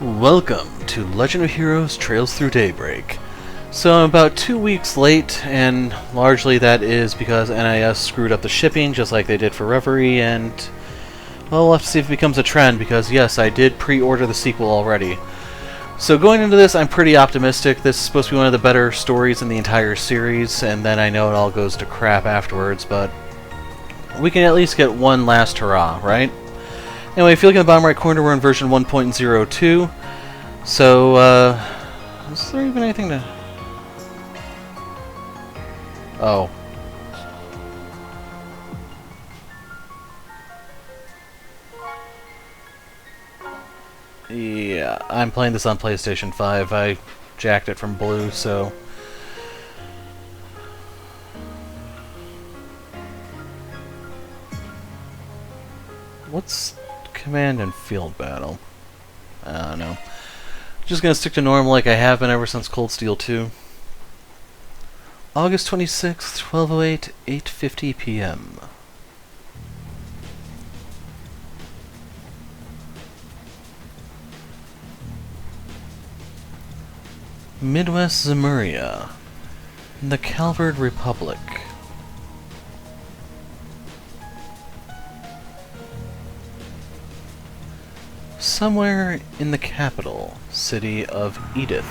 Welcome to Legend of Heroes Trails Through Daybreak. So I'm about 2 weeks late, and largely that is because NIS screwed up the shipping just like they did for Reverie, and well, we'll have to see if it becomes a trend because yes, I did pre-order the sequel already. So going into this, I'm pretty optimistic. This is supposed to be one of the better stories in the entire series, and then I know it all goes to crap afterwards, but we can at least get one last hurrah, right? Anyway, if you look in the bottom right corner, we're in version 1.02. So, is there even anything to... Oh. Yeah, I'm playing this on PlayStation 5. I jacked it from Blue, so... What's command and field battle? I don't know. Just gonna stick to normal like I have been ever since Cold Steel 2. August 26th, 12:08, 8:50 p.m. Midwest Zemuria, the Calvard Republic. Somewhere in the capital city of Edith.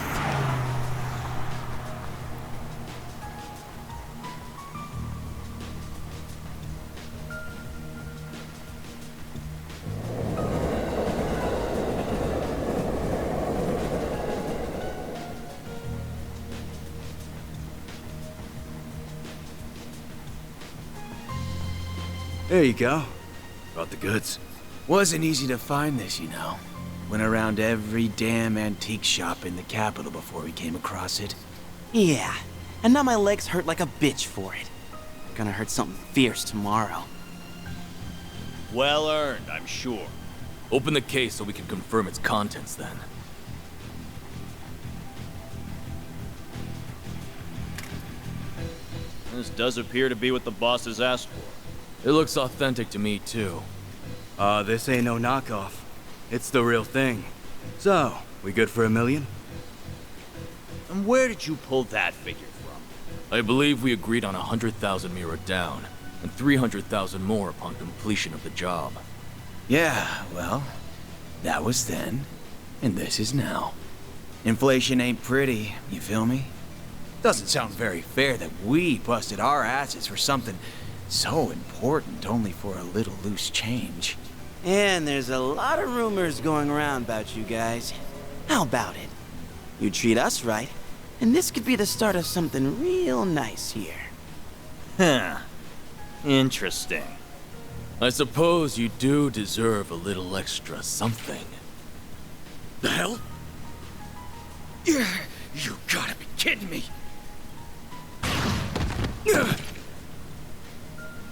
There you go. Brought the goods. Wasn't easy to find this, you know. Went around every damn antique shop in the capital before we came across it. Yeah, and now my legs hurt like a bitch for it. Gonna hurt something fierce tomorrow. Well earned, I'm sure. Open the case so we can confirm its contents then. This does appear to be what the boss has asked for. It looks authentic to me too. This ain't no knockoff. It's the real thing. So, we good for $1 million? And where did you pull that figure from? I believe we agreed on 100,000 Mira down, and 300,000 more upon completion of the job. Yeah, well, that was then, and this is now. Inflation ain't pretty, you feel me? Doesn't sound very fair that we busted our asses for something so important only for a little loose change. And there's a lot of rumors going around about you guys. How about it? You treat us right, and this could be the start of something real nice here. Huh. Interesting. I suppose you do deserve a little extra something. The hell? You gotta be kidding me!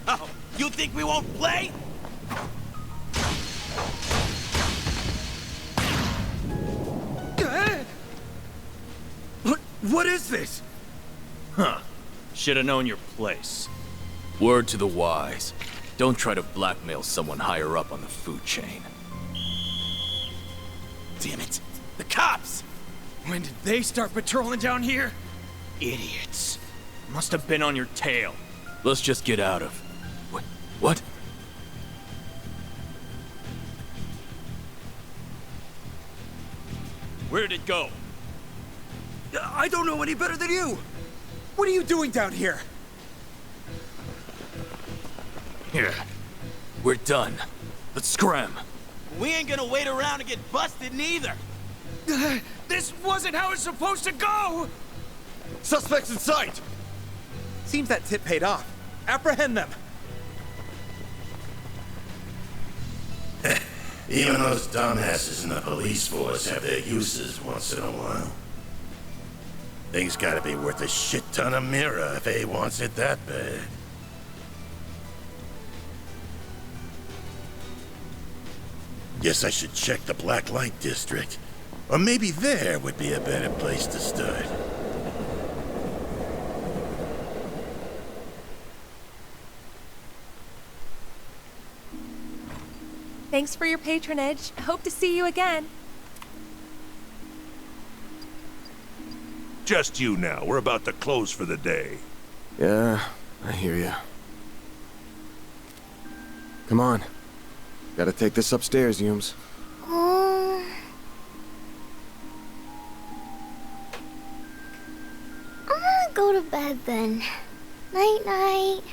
Oh, you think we won't play? What is this? Huh. Should've known your place. Word to the wise. Don't try to blackmail someone higher up on the food chain. Damn it. The cops! When did they start patrolling down here? Idiots. Must have been on your tail. Let's just get out of... What? Where'd it go? I don't know any better than you! What are you doing down here? Here. We're done. Let's scram. We ain't gonna wait around and get busted neither. This wasn't how it's supposed to go! Suspects in sight! Seems that tip paid off. Apprehend them! Even those dumbasses in the police force have their uses once in a while. Thing's gotta be worth a shit ton of Mira if A wants it that bad. Guess I should check the Black Light District. Or maybe there would be a better place to start. Thanks for your patronage. Hope to see you again. Just you now. We're about to close for the day. Yeah, I hear ya. Come on. Gotta take this upstairs, Yums. I'm gonna go to bed then. Night-night.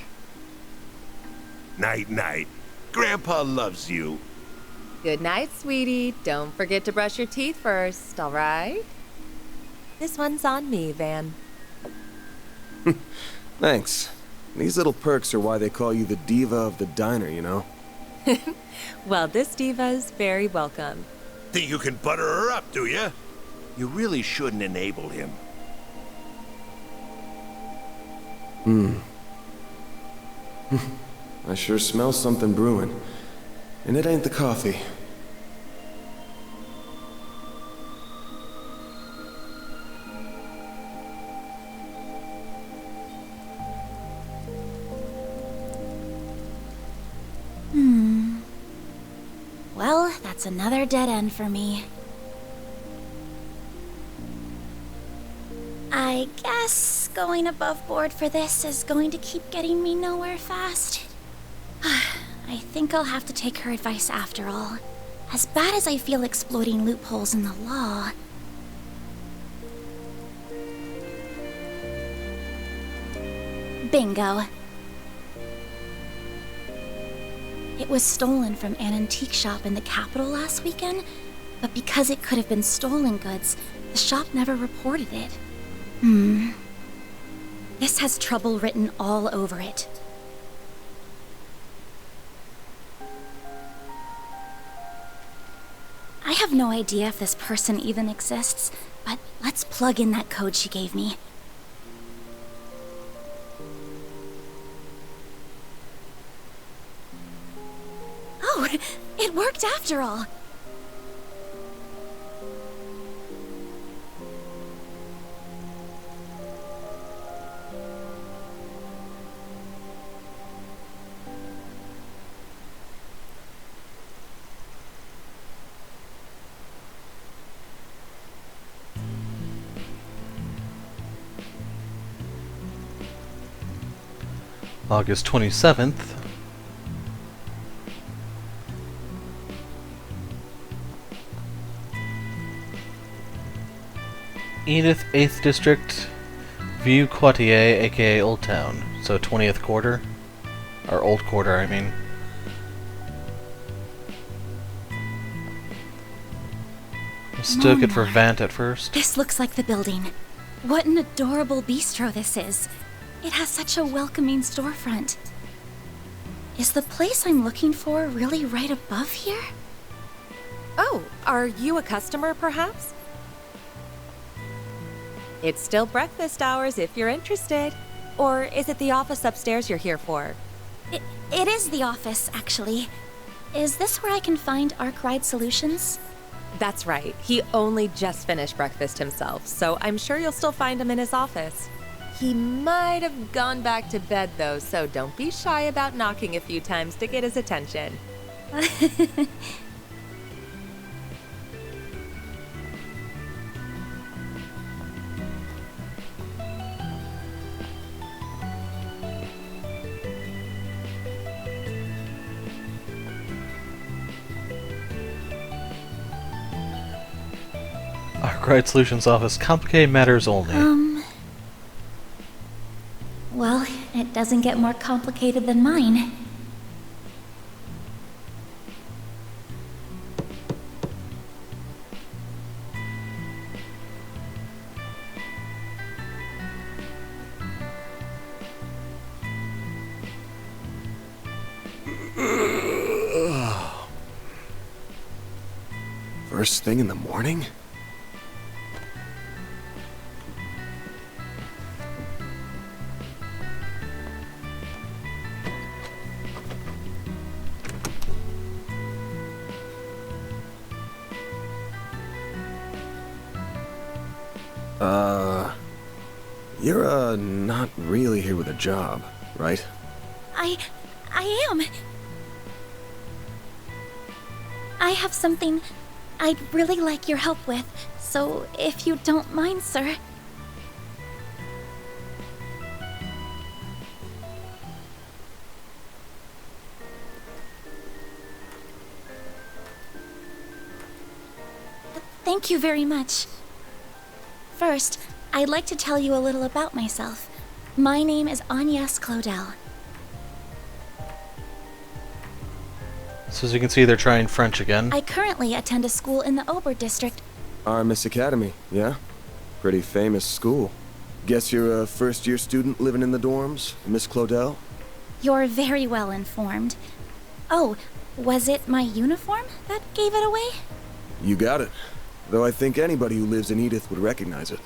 Night-night. Grandpa loves you. Good night, sweetie. Don't forget to brush your teeth first, all right? This one's on me, Van. Thanks. These little perks are why they call you the diva of the diner, you know? Well, this diva's very welcome. Think you can butter her up, do ya? You really shouldn't enable him. I sure smell something brewing. And it ain't the coffee. Well, that's another dead end for me. I guess going above board for this is going to keep getting me nowhere fast. I think I'll have to take her advice after all. As bad as I feel exploiting loopholes in the law. Bingo. It was stolen from an antique shop in the capital last weekend, but because it could have been stolen goods, the shop never reported it. This has trouble written all over it. I have no idea if this person even exists, but let's plug in that code she gave me. Oh, it worked after all. August 27th. Edith, 8th District, Vieux Quartier, aka Old Town. So 20th Quarter. Or Old Quarter, I mean. Mistook it for Vant at first. This looks like the building. What an adorable bistro this is. It has such a welcoming storefront. Is the place I'm looking for really right above here? Oh, are you a customer, perhaps? It's still breakfast hours if you're interested. Or is it the office upstairs you're here for? It is the office, actually. Is this where I can find Arkwright Solutions? That's right. He only just finished breakfast himself, so I'm sure you'll still find him in his office. He might have gone back to bed, though, so don't be shy about knocking a few times to get his attention. Arkwright Solutions office. Complicated matters only. Well, it doesn't get more complicated than mine. First thing in the morning? You're, not really here with a job, right? I am. I have something I'd really like your help with, so if you don't mind, sir. Thank you very much. First, I'd like to tell you a little about myself. My name is Agnes Claudel. So as you can see, they're trying French again. I currently attend a school in the Ober district. Miss Academy, yeah? Pretty famous school. Guess you're a first-year student living in the dorms, Miss Claudel? You're very well informed. Oh, was it my uniform that gave it away? You got it. Though I think anybody who lives in Edith would recognize it.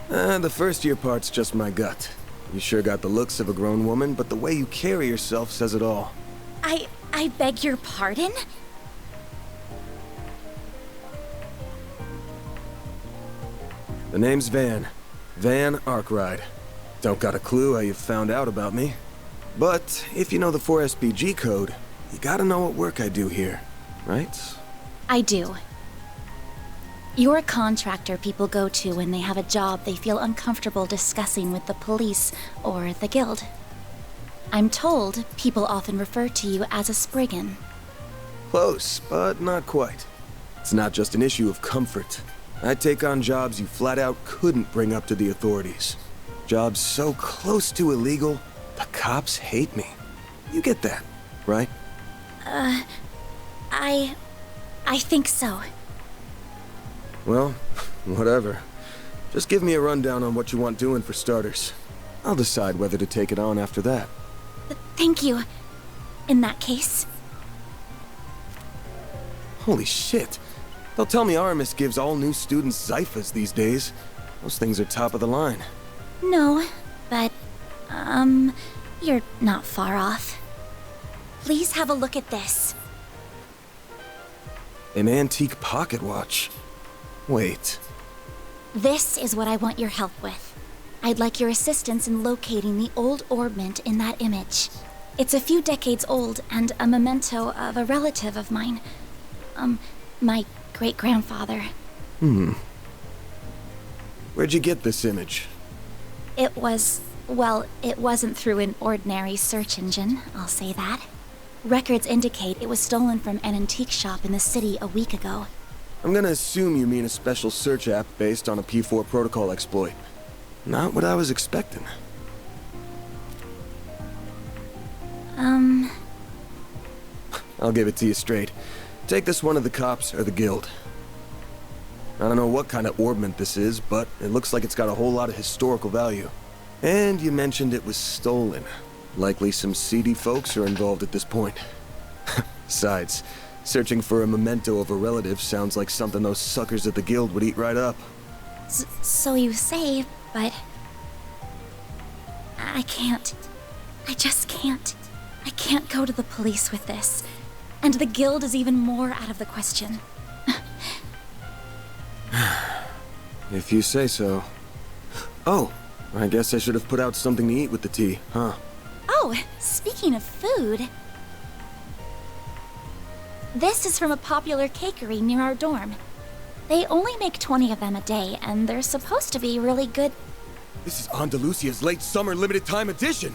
The first-year part's just my gut. You sure got the looks of a grown woman, but the way you carry yourself says it all. I beg your pardon? The name's Van. Van Arkwright. Don't got a clue how you found out about me. But if you know the 4SBG code, you gotta know what work I do here, right? I do. You're a contractor people go to when they have a job they feel uncomfortable discussing with the police or the guild. I'm told people often refer to you as a Spriggan. Close, but not quite. It's not just an issue of comfort. I take on jobs you flat out couldn't bring up to the authorities. Jobs so close to illegal, the cops hate me. You get that, right? I think so. Well, whatever. Just give me a rundown on what you want doing for starters. I'll decide whether to take it on after that. Thank you. In that case. Holy shit. They'll tell me Aramis gives all new students Zyphas these days. Those things are top of the line. No, but, you're not far off. Please have a look at this. An antique pocket watch. Wait. This is what I want your help with. I'd like your assistance in locating the old ornament in that image. It's a few decades old and a memento of a relative of mine. My great-grandfather. Where'd you get this image? It wasn't through an ordinary search engine, I'll say that. Records indicate it was stolen from an antique shop in the city a week ago. I'm gonna assume you mean a special search app based on a P4 protocol exploit. Not what I was expecting. I'll give it to you straight. Take this one to the cops or the guild. I don't know what kind of ornament this is, but it looks like it's got a whole lot of historical value. And you mentioned it was stolen. Likely some seedy folks are involved at this point. Besides, searching for a memento of a relative sounds like something those suckers at the guild would eat right up. So you say, but... I can't. I just can't. I can't go to the police with this. And the guild is even more out of the question. If you say so. Oh, I guess I should have put out something to eat with the tea, huh? Oh, speaking of food... This is from a popular cakery near our dorm. They only make 20 of them a day, and they're supposed to be really good... This is Andalusia's late summer limited time edition!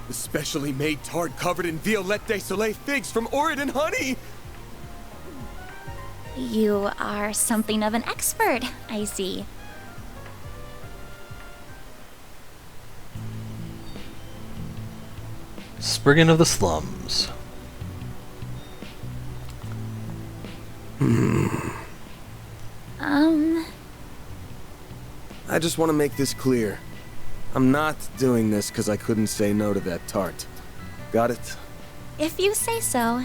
The specially made tart covered in Violette de Soleil figs from Oregon honey! You are something of an expert, I see. Spriggan of the slums. I just want to make this clear. I'm not doing this because I couldn't say no to that tart. Got it? If you say so.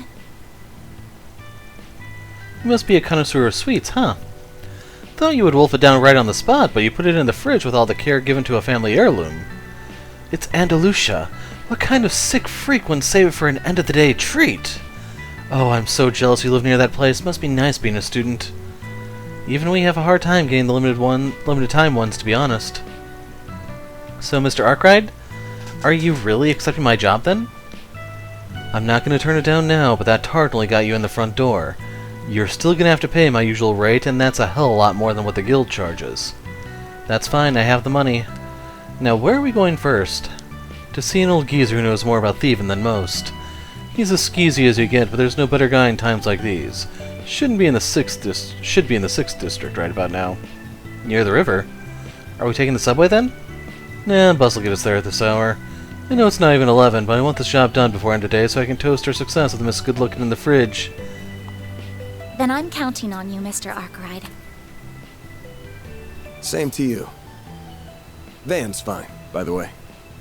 You must be a connoisseur of sweets, huh? Thought you would wolf it down right on the spot, but you put it in the fridge with all the care given to a family heirloom. It's Andalusia. What kind of sick freak wouldn't save it for an end-of-the-day treat? Oh, I'm so jealous you live near that place. Must be nice being a student. Even we have a hard time getting the limited time ones, to be honest. So, Mr. Arkwright, are you really accepting my job, then? I'm not going to turn it down now, but that tart only got you in the front door. You're still going to have to pay my usual rate, and that's a hell of a lot more than what the guild charges. That's fine, I have the money. Now, where are we going first? To see an old geezer who knows more about thieving than most. He's as skeezy as you get, but there's no better guy in times like these. Should be in the 6th district right about now. Near the river. Are we taking the subway then? Nah, bus will get us there at this hour. I know it's not even 11, but I want this job done before end of day so I can toast our success with Miss Good Looking in the fridge. Then I'm counting on you, Mr. Arkwright. Same to you. Van's fine, by the way.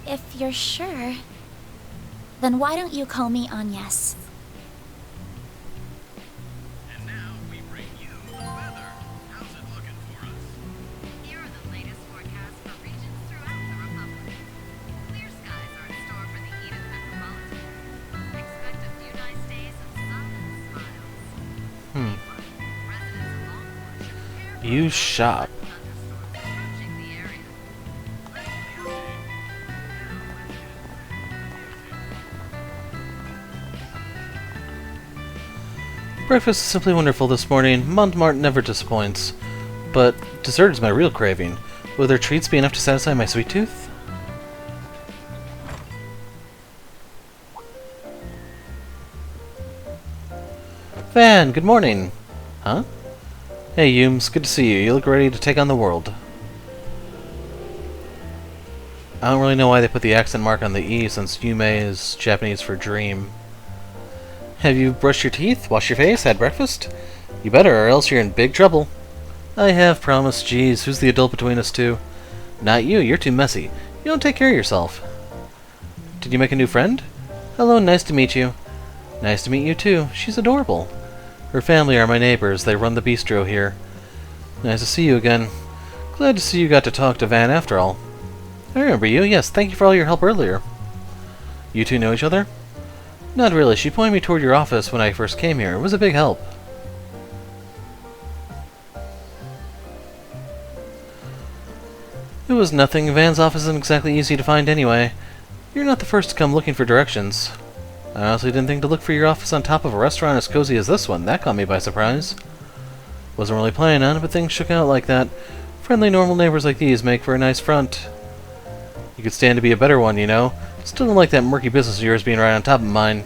If you're sure, then why don't you call me Agnes? And now we bring you the weather. How's it looking for us? Here are the latest forecasts for regions throughout the Republic. Clear skies are in store for the Eden metropolitan. Expect a few nice days of sun and smiles. Residents of Longport should prepare for You shop. thunderstorms approaching the area. Breakfast is simply wonderful this morning. Montmartre never disappoints. But dessert is my real craving. Will their treats be enough to satisfy my sweet tooth? Van, good morning. Huh? Hey, Humes, good to see you. You look ready to take on the world. I don't really know why they put the accent mark on the E since Yume is Japanese for dream. Have you brushed your teeth, washed your face, had breakfast? You better, or else you're in big trouble. I have promised. Jeez, who's the adult between us two? Not you, you're too messy. You don't take care of yourself. Did you make a new friend? Hello, nice to meet you. Nice to meet you too. She's adorable. Her family are my neighbors. They run the bistro here. Nice to see you again. Glad to see you got to talk to Van after all. I remember you, yes, thank you for all your help earlier. You two know each other? Not really. She pointed me toward your office when I first came here. It was a big help. It was nothing. Van's office isn't exactly easy to find anyway. You're not the first to come looking for directions. I honestly didn't think to look for your office on top of a restaurant as cozy as this one. That caught me by surprise. Wasn't really planning on it, but things shook out like that. Friendly, normal neighbors like these make for a nice front. You could stand to be a better one, you know. Still don't like that murky business of yours being right on top of mine.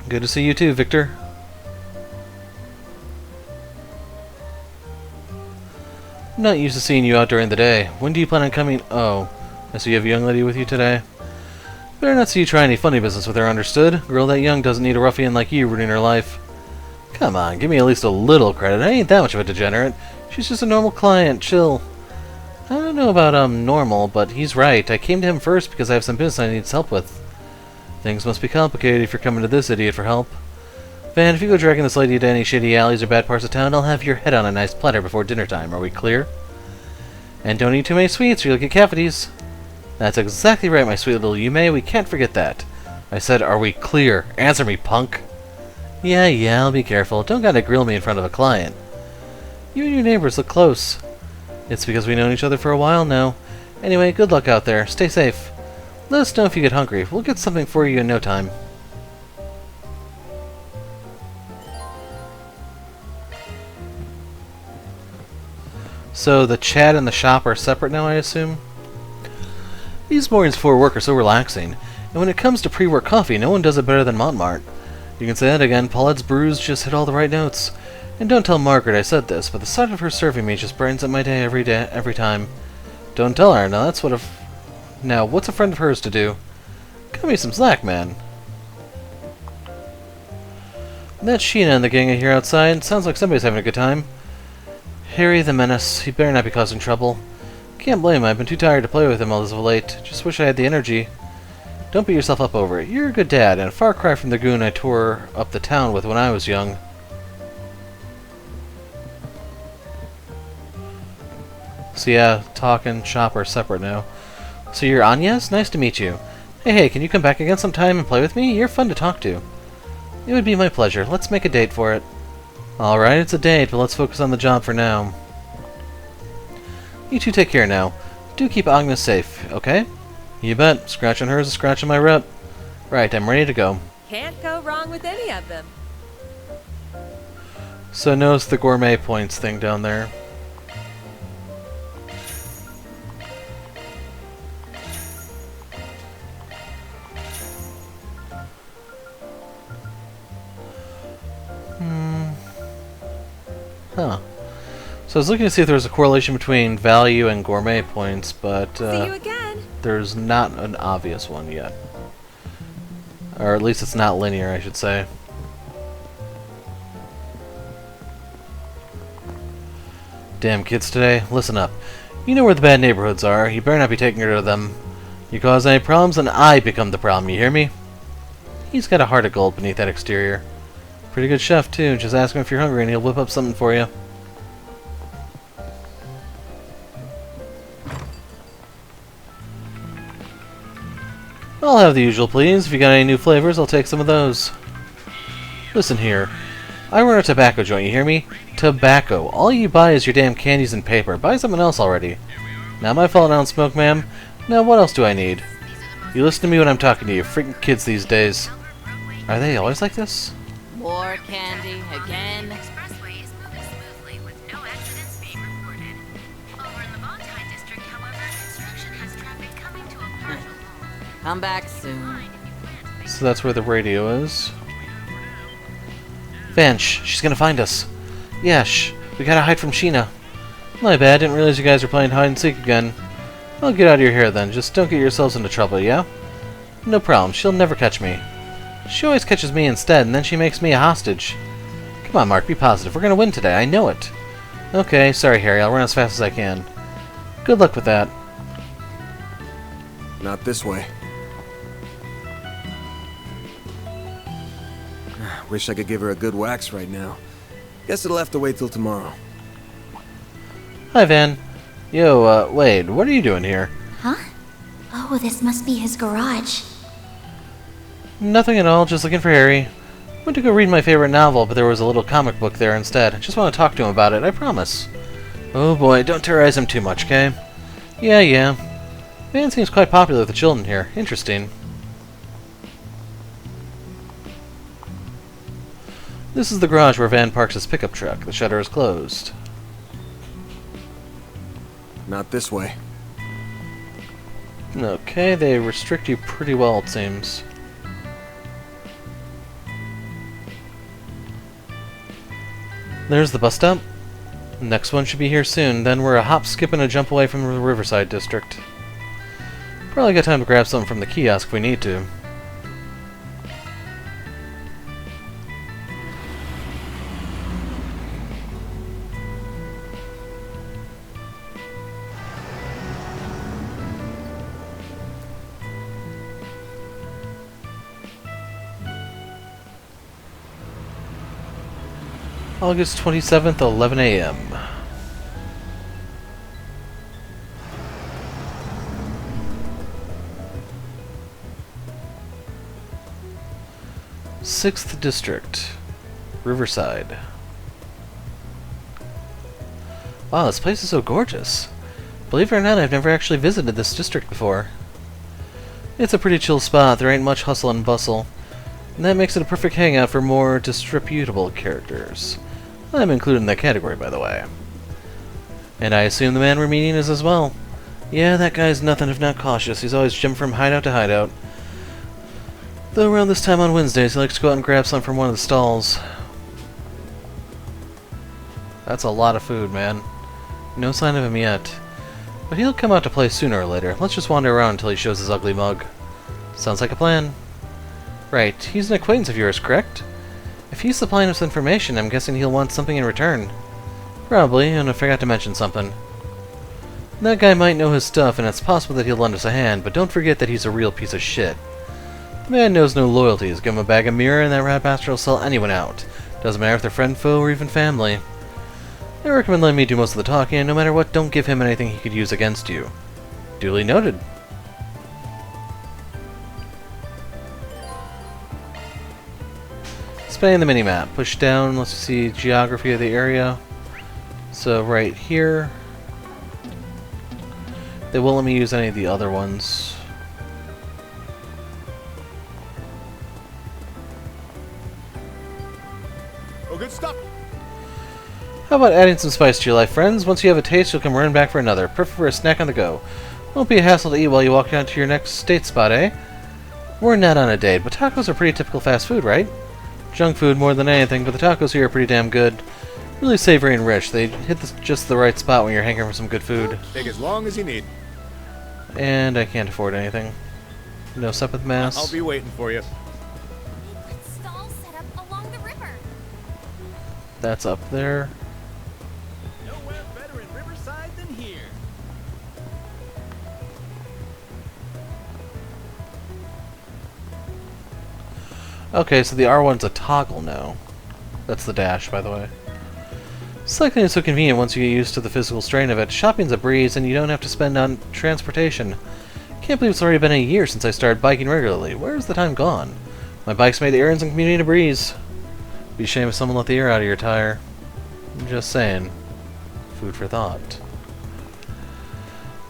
Good to see you too, Victor. I'm not used to seeing you out during the day. When do you plan on coming? Oh, I see you have a young lady with you today. Better not see you try any funny business with her, understood? A girl that young doesn't need a ruffian like you ruining her life. Come on, give me at least a little credit. I ain't that much of a degenerate. She's just a normal client. Chill. I don't know about, normal, but he's right. I came to him first because I have some business I need help with. Things must be complicated if you're coming to this idiot for help. Van, if you go dragging this lady to any shady alleys or bad parts of town, I'll have your head on a nice platter before dinner time. Are we clear? And don't eat too many sweets or you'll get cavities. That's exactly right, my sweet little Yume. We can't forget that. I said, are we clear? Answer me, punk. Yeah, I'll be careful. Don't gotta grill me in front of a client. You and your neighbors look close. It's because we've known each other for a while now. Anyway, good luck out there. Stay safe. Let us know if you get hungry. We'll get something for you in no time. So the chat and the shop are separate now, I assume? These mornings before work are so relaxing. And when it comes to pre-work coffee, no one does it better than Montmartre. You can say that again. Paulette's brews just hit all the right notes. And don't tell Margaret I said this, but the sight of her serving me just brightens up my day every time. Don't tell her. Now that's what Now, what's a friend of hers to do? Cut me some slack, man. That's Sheena and the gang I hear outside. Sounds like somebody's having a good time. Harry the Menace. He better not be causing trouble. Can't blame him. I've been too tired to play with him all as of late. Just wish I had the energy. Don't beat yourself up over it. You're a good dad, and a far cry from the goon I tore up the town with when I was young. So yeah, talk and shop are separate now. So you're Agnes? Nice to meet you. Hey, can you come back again sometime and play with me? You're fun to talk to. It would be my pleasure. Let's make a date for it. Alright, it's a date, but let's focus on the job for now. You two take care now. Do keep Agnes safe, okay? You bet. Scratch on her is a scratch on my rep. Right, I'm ready to go. Can't go wrong with any of them. So notice the gourmet points thing down there. So I was looking to see if there was a correlation between value and gourmet points, but See you again. there's not an obvious one yet. Or at least it's not linear, I should say. Damn kids today, listen up. You know where the bad neighborhoods are. You better not be taking her to them. You cause any problems, and I become the problem, you hear me? He's got a heart of gold beneath that exterior. Pretty good chef, too. Just ask him if you're hungry and he'll whip up something for you. I'll have the usual, please. If you got any new flavors, I'll take some of those. Listen here. I run a tobacco joint, you hear me? Tobacco. All you buy is your damn candies and paper. Buy something else already. Not my fault I don't smoke, ma'am. Now what else do I need? You listen to me when I'm talking to you. Freaking kids these days. Are they always like this? More candy again. Expressway is moving smoothly with no accidents being reported. Over in the Bonsai district, however, construction has traffic coming to a partial halt. Come back soon. So that's where the radio is. Vanch, she's gonna find us. Yeah, shh. We gotta hide from Sheena. My bad, didn't realize you guys were playing hide and seek again. I'll get out of your hair then. Just don't get yourselves into trouble, yeah? No problem. She'll never catch me. She always catches me instead, and then she makes me a hostage. Come on, Mark, be positive. We're gonna win today. I know it. Okay, sorry, Harry. I'll run as fast as I can. Good luck with that. Not this way. Wish I could give her a good wax right now. Guess it'll have to wait till tomorrow. Hi, Van. Yo, Wade, what are you doing here? Huh? Oh, this must be his garage. Nothing at all, just looking for Harry. Went to go read my favorite novel, but there was a little comic book there instead. Just want to talk to him about it, I promise. Oh boy, don't terrorize him too much, okay? Yeah. Van seems quite popular with the children here. Interesting. This is the garage where Van parks his pickup truck. The shutter is closed. Not this way. Okay, they restrict you pretty well, it seems. There's the bus stop. Next one should be here soon. Then we're a hop, skip, and a jump away from the Riverside District. Probably got time to grab something from the kiosk if we need to. August 27th, 11 a.m. Sixth District, Riverside. Wow, this place is so gorgeous. Believe it or not, I've never actually visited this district before. It's a pretty chill spot. There ain't much hustle and bustle. And that makes it a perfect hangout for more disreputable characters. I'm included in that category, by the way. And I assume the man we're meeting is as well. Yeah, that guy's nothing if not cautious. He's always jumping from hideout to hideout. Though around this time on Wednesdays, he likes to go out and grab some from one of the stalls. That's a lot of food, man. No sign of him yet. But he'll come out to play sooner or later. Let's just wander around until he shows his ugly mug. Sounds like a plan. Right, he's an acquaintance of yours, correct? If he's supplying us information, I'm guessing he'll want something in return. Probably, and I forgot to mention something. That guy might know his stuff, and it's possible that he'll lend us a hand, but don't forget that he's a real piece of shit. The man knows no loyalties. Give him a bag of mirror, and that rat bastard will sell anyone out. Doesn't matter if they're friend, foe, or even family. I recommend letting me do most of the talking, and no matter what, don't give him anything he could use against you. Duly noted. Expanding the minimap. Push down, let's see geography of the area. So right here. They won't let me use any of the other ones. Oh, good stuff. How about adding some spice to your life, friends? Once you have a taste, you'll come running back for another. Perfect for a snack on the go. Won't be a hassle to eat while you walk down to your next date spot, eh? We're not on a date, but tacos are pretty typical fast food, right? Junk food more than anything, but the tacos here are pretty damn good. Really savory and rich. They hit just the right spot when you're hankering for some good food. Take as long as you need. And I can't afford anything. No sup with mass. I'll be waiting for you. Stall set up along the river. That's up there. Nowhere better in Riverside than here. Okay, so the R1's a toggle now. That's the dash, by the way. Cycling is so convenient once you get used to the physical strain of it. Shopping's a breeze, and you don't have to spend on transportation. Can't believe it's already been a year since I started biking regularly. Where's the time gone? My bike's made the errands and community a breeze. Be a shame if someone let the air out of your tire. I'm just saying. Food for thought.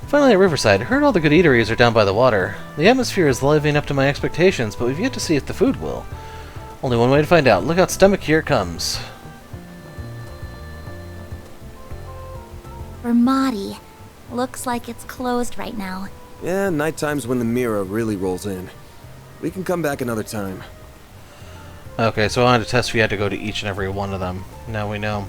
Finally at Riverside, heard all the good eateries are down by the water. The atmosphere is living up to my expectations, but we've yet to see if the food will. Only one way to find out. Look out, stomach, here it comes. Vermati. Looks like it's closed right now. Yeah, nighttime's when the mirror really rolls in. We can come back another time. Okay, so I wanted to test if you had to go to each and every one of them. Now we know.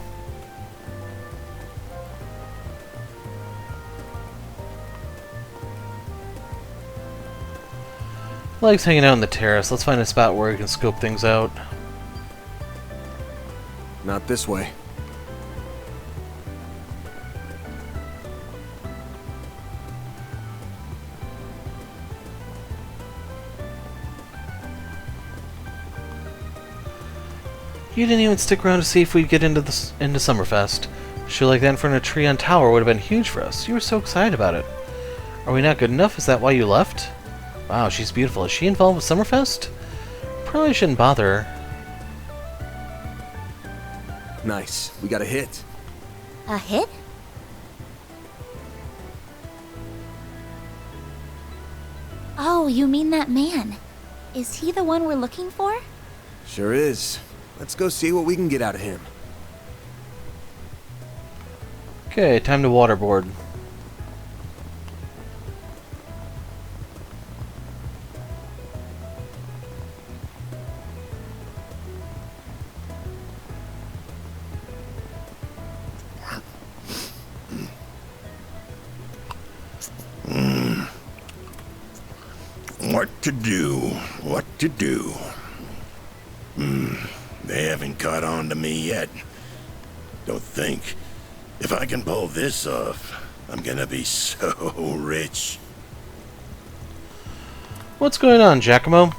Legs hanging out on the terrace. Let's find a spot where we can scope things out. Not this way. You didn't even stick around to see if we'd get into Summerfest. A show like that in front of a tree on tower would have been huge for us. You were so excited about it. Are we not good enough? Is that why you left? Wow, she's beautiful. Is she involved with Summerfest? Probably shouldn't bother her. Nice. We got a hit. A hit? Oh, you mean that man. Is he the one we're looking for? Sure is. Let's go see what we can get out of him. Okay, time to waterboard. What to do? What to do? They haven't caught on to me yet. Don't think. If I can pull this off, I'm gonna be so rich. What's going on, Giacomo?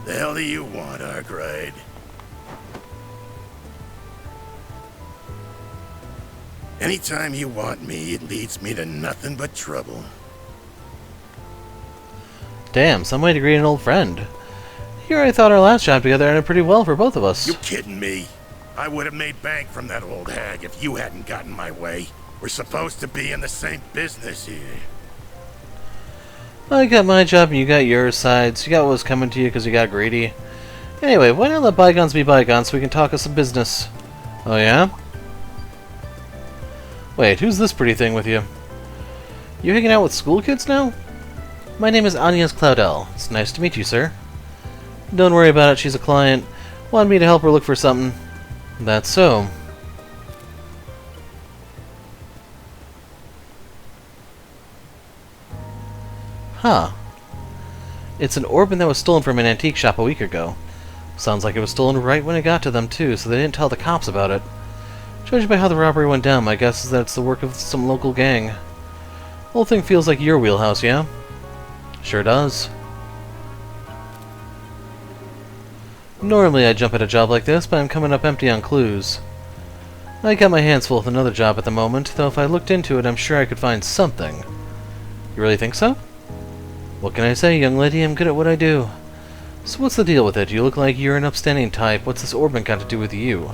The hell do you want, Arkwright? Anytime you want me, it leads me to nothing but trouble. Damn, some way to greet an old friend. Here I thought our last job together ended pretty well for both of us. You kidding me? I would have made bank from that old hag if you hadn't gotten my way. We're supposed to be in the same business here. I got my job and you got your sides. You got what was coming to you because you got greedy. Anyway, why not let bygones be bygones so we can talk us some business? Oh yeah? Wait, who's this pretty thing with you? You hanging out with school kids now? My name is Agnes Claudel. It's nice to meet you, sir. Don't worry about it, she's a client. Wanted me to help her look for something. That's so. Huh. It's an orban that was stolen from an antique shop a week ago. Sounds like it was stolen right when it got to them, too, so they didn't tell the cops about it. Judging by how the robbery went down, my guess is that it's the work of some local gang. Whole thing feels like your wheelhouse, yeah? Sure does. Normally I'd jump at a job like this, but I'm coming up empty on clues. I got my hands full with another job at the moment, though if I looked into it, I'm sure I could find something. You really think so? What can I say, young lady? I'm good at what I do. So what's the deal with it? You look like you're an upstanding type. What's this orban got to do with you?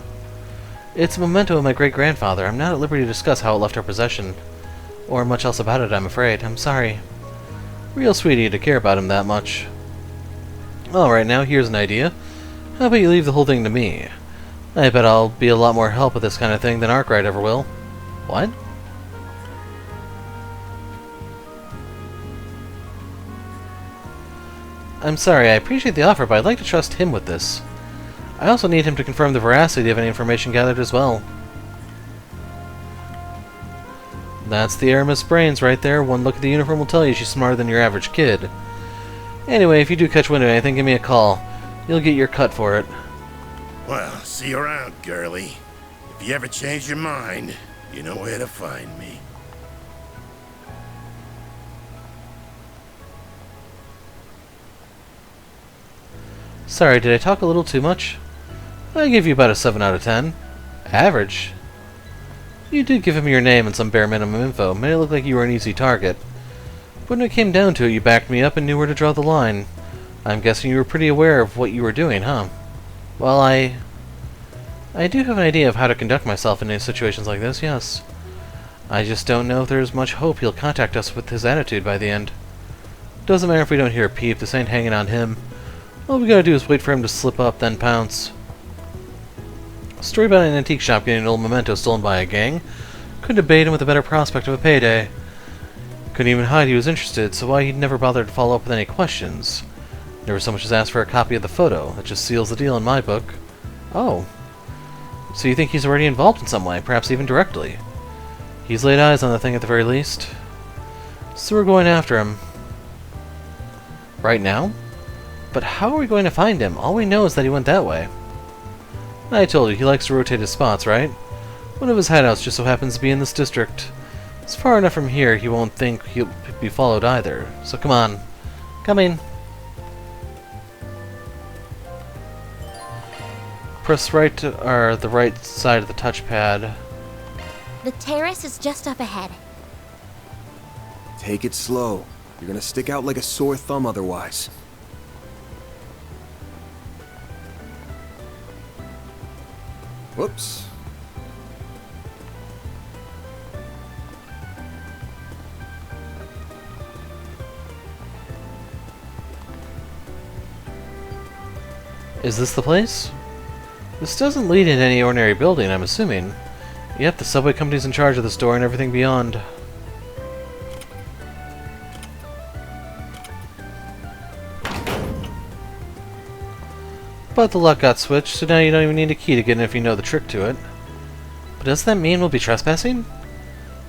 It's a memento of my great-grandfather. I'm not at liberty to discuss how it left our possession. Or much else about it, I'm afraid. I'm sorry. Real sweet of you to care about him that much. Alright, now here's an idea. How about you leave the whole thing to me? I bet I'll be a lot more help with this kind of thing than Arkwright ever will. What? I'm sorry, I appreciate the offer, but I'd like to trust him with this. I also need him to confirm the veracity of any information gathered as well. That's the Aramis brains right there. One look at the uniform will tell you she's smarter than your average kid. Anyway, if you do catch wind of anything, give me a call. You'll get your cut for it. Well, see you around, girlie. If you ever change your mind, you know where to find me. Sorry, did I talk a little too much? I give you about a 7 out of 10. Average. You did give him your name and some bare minimum info, made it look like you were an easy target. But when it came down to it, you backed me up and knew where to draw the line. I'm guessing you were pretty aware of what you were doing, huh? Well, I do have an idea of how to conduct myself in situations like this, yes. I just don't know if there's much hope he'll contact us with his attitude by the end. Doesn't matter if we don't hear a peep, this ain't hanging on him. All we gotta do is wait for him to slip up, then pounce. A story about an antique shop getting an old memento stolen by a gang. Couldn't have baited him with a better prospect of a payday. Couldn't even hide he was interested, so why he'd never bothered to follow up with any questions. Never so much as asked for a copy of the photo. That just seals the deal in my book. Oh. So you think he's already involved in some way, perhaps even directly? He's laid eyes on the thing at the very least. So we're going after him. Right now? But how are we going to find him? All we know is that he went that way. I told you, he likes to rotate his spots, right? One of his hideouts just so happens to be in this district. It's far enough from here he won't think he'll be followed either. So come on. Coming. Press right to the right side of the touchpad. The terrace is just up ahead. Take it slow. You're gonna stick out like a sore thumb otherwise. Whoops. Is this the place? This doesn't lead into any ordinary building, I'm assuming. Yep, the subway company's in charge of this door and everything beyond. But the lock got switched, so now you don't even need a key to get in if you know the trick to it. But does that mean we'll be trespassing?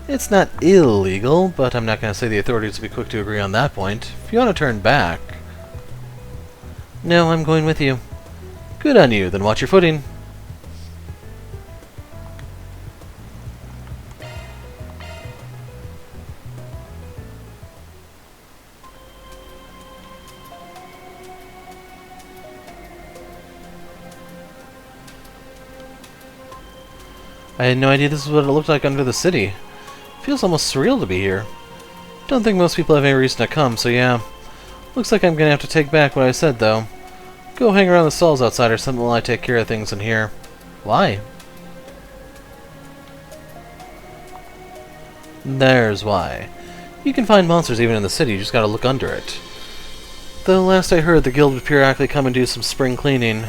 It's not illegal, but I'm not going to say the authorities will be quick to agree on that point. If you want to turn back... No, I'm going with you. Good on you, then watch your footing. I had no idea this is what it looked like under the city. Feels almost surreal to be here. Don't think most people have any reason to come, so yeah. Looks like I'm gonna have to take back what I said, though. Go hang around the stalls outside or something while I take care of things in here. Why? There's why. You can find monsters even in the city, you just gotta look under it. Though last I heard, the guild would periodically come and do some spring cleaning.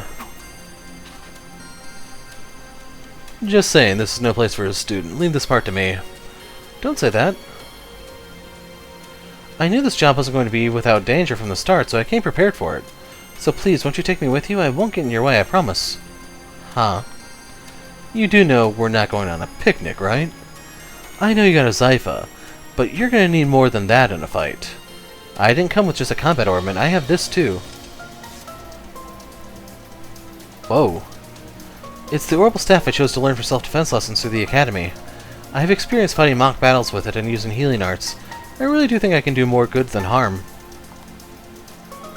Just saying, this is no place for a student. Leave this part to me. Don't say that. I knew this job wasn't going to be without danger from the start, so I came prepared for it. So please, won't you take me with you? I won't get in your way, I promise. Huh? You do know we're not going on a picnic, right? I know you got a Zypha, but you're gonna need more than that in a fight. I didn't come with just a combat ornament, I have this too. Whoa. It's the orbital staff I chose to learn for self-defense lessons through the academy. I have experience fighting mock battles with it and using healing arts. I really do think I can do more good than harm.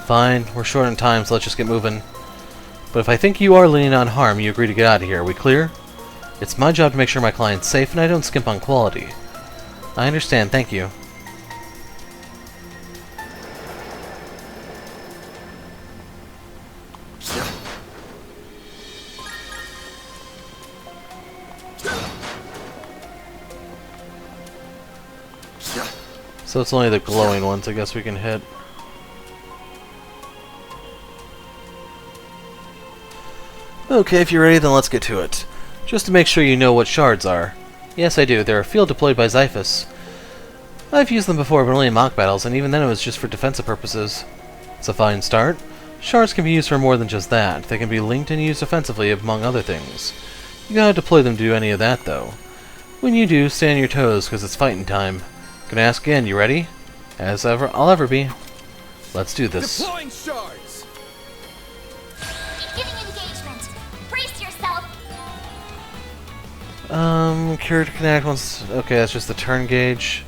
Fine, we're short on time, so let's just get moving. But if I think you are leaning on harm, you agree to get out of here. Are we clear? It's my job to make sure my client's safe, and I don't skimp on quality. I understand, thank you. So it's only the glowing ones I guess we can hit. Okay, if you're ready, then let's get to it. Just to make sure you know what shards are. Yes, I do. They're a field deployed by Zyphus. I've used them before, but only in mock battles, and even then it was just for defensive purposes. It's a fine start. Shards can be used for more than just that. They can be linked and used offensively, among other things. You gotta deploy them to do any of that, though. When you do, stay on your toes, because it's fighting time. Gonna ask again, you ready? As ever, I'll ever be. Let's do this. Deploying shards! Beginning engagement. Brace yourself. Cure to connect once... Okay, that's just the turn gauge.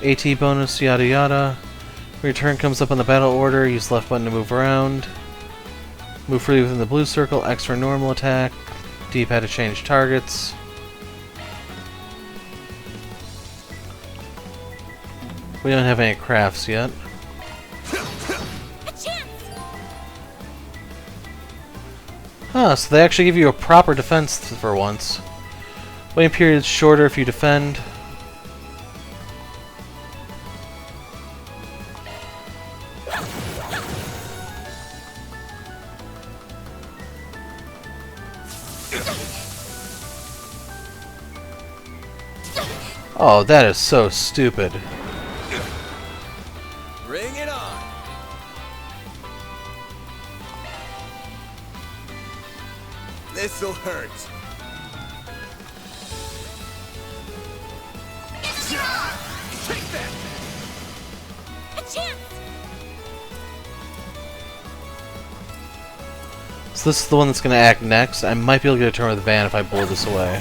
AT bonus, yada yada. When your turn comes up on the battle order, use left button to move around. Move freely within the blue circle, X for normal attack. D-pad to change targets. We don't have any crafts yet. Huh, so they actually give you a proper defense for once. Waiting period is shorter if you defend. Oh, that is so stupid. Bring it on. This'll hurt. Take that! A chance. So this is the one that's going to act next. I might be able to get a turn with the van if I blow this away.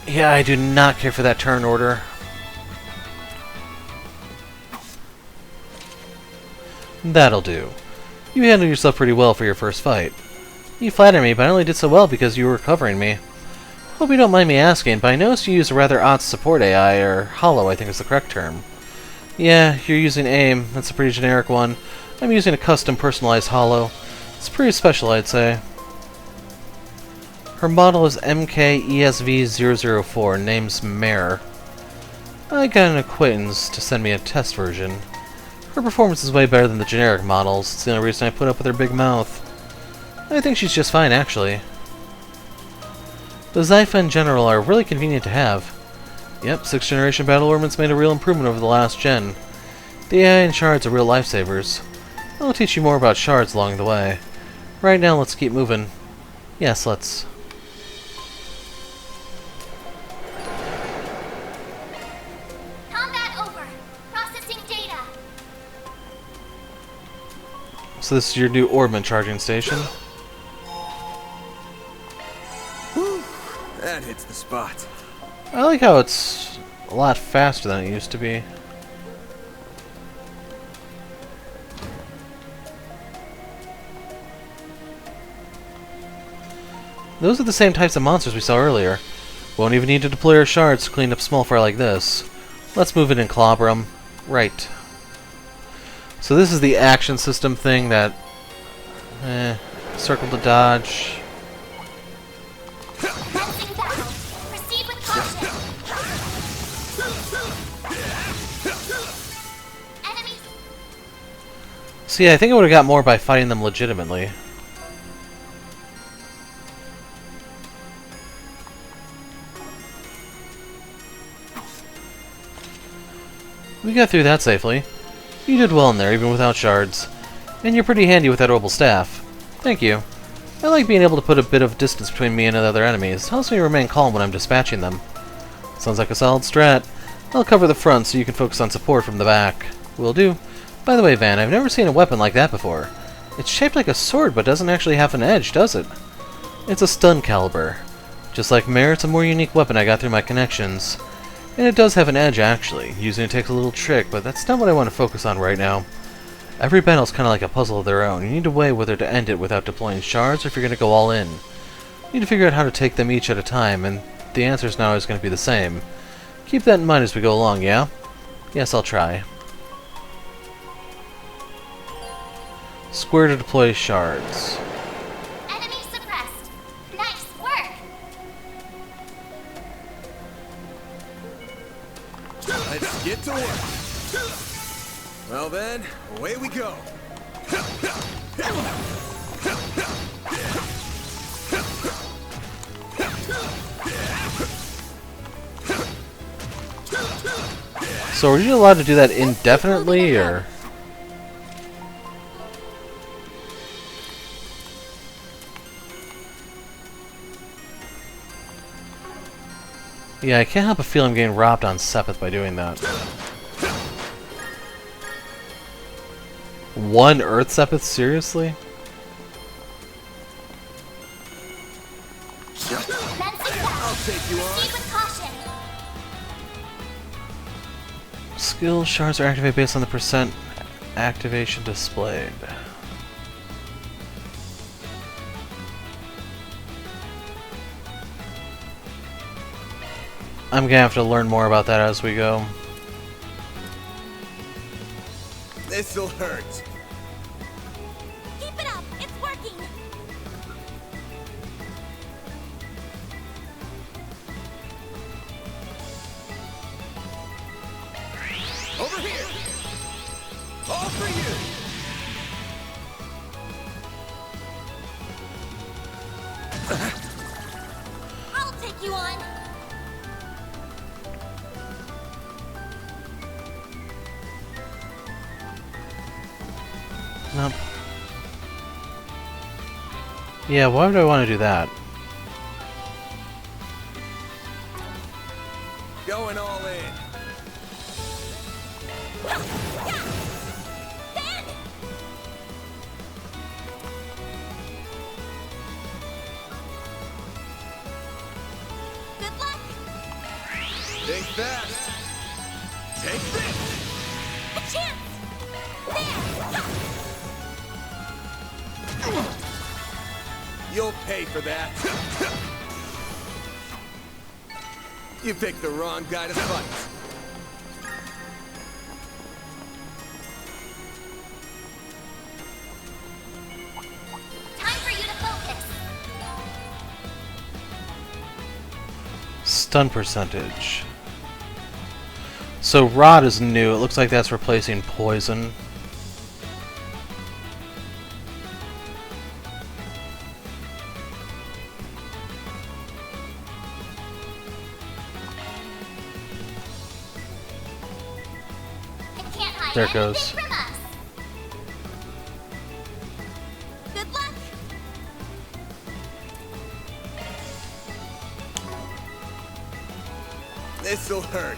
Yeah, I do not care for that turn order. That'll do. You handled yourself pretty well for your first fight. You flatter me, but I only did so well because you were covering me. Hope you don't mind me asking, but I noticed you use a rather odd support AI, or hollow I think is the correct term. Yeah, you're using AIM, that's a pretty generic one. I'm using a custom personalized hollow. It's pretty special, I'd say. Her model is MKESV004, name's Mare. I got an acquaintance to send me a test version. Her performance is way better than the generic models. It's the only reason I put up with her big mouth. I think she's just fine, actually. The Zypha in general are really convenient to have. Yep, 6th generation battle ornaments made a real improvement over the last gen. The AI and shards are real lifesavers. I'll teach you more about shards along the way. Right now, let's keep moving. Yes, let's. Combat over. Processing data. So this is your new ornament charging station. Whew, that hits the spot. I like how it's a lot faster than it used to be. Those are the same types of monsters we saw earlier. Won't even need to deploy our shards to clean up small fry like this. Let's move in and clobber 'em. Right. So this is the action system thing that... circle to dodge. Commencing battle. Proceed with caution. Enemies. See, I think I would have got more by fighting them legitimately. We got through that safely. You did well in there, even without shards. And you're pretty handy with that orbital staff. Thank you. I like being able to put a bit of distance between me and the other enemies. It helps me remain calm when I'm dispatching them. Sounds like a solid strat. I'll cover the front so you can focus on support from the back. Will do. By the way, Van, I've never seen a weapon like that before. It's shaped like a sword, but doesn't actually have an edge, does it? It's a stun caliber. Just like Mare, it's a more unique weapon I got through my connections. And it does have an edge, actually. Using it takes a little trick, but that's not what I want to focus on right now. Every battle's kind of like a puzzle of their own. You need to weigh whether to end it without deploying shards or if you're going to go all in. You need to figure out how to take them each at a time, and the answer's now is going to be the same. Keep that in mind as we go along, yeah? Yes, I'll try. Square to deploy shards. Enemy suppressed. Nice work. Let's get to work. Well then, away we go. So are you allowed to do that indefinitely, or...? Yeah, I can't help but feel I'm getting robbed on Sepith by doing that. One Earth Sepith? Seriously? I'll take you on. Proceed with caution. Skill shards are activated based on the percent activation displayed. I'm gonna have to learn more about that as we go. This'll hurt. Keep it up. It's working. Over here! All for you! I'll take you on. Nope. Yeah, why would I want to do that? Going all in. Good luck. Think fast. Take this. A chance. There. You'll pay for that. You picked the wrong guy to fight. Time for you to focus. Stun percentage. So Rod is new. It looks like that's replacing Poison. There it goes. From us. Good luck. This'll hurt.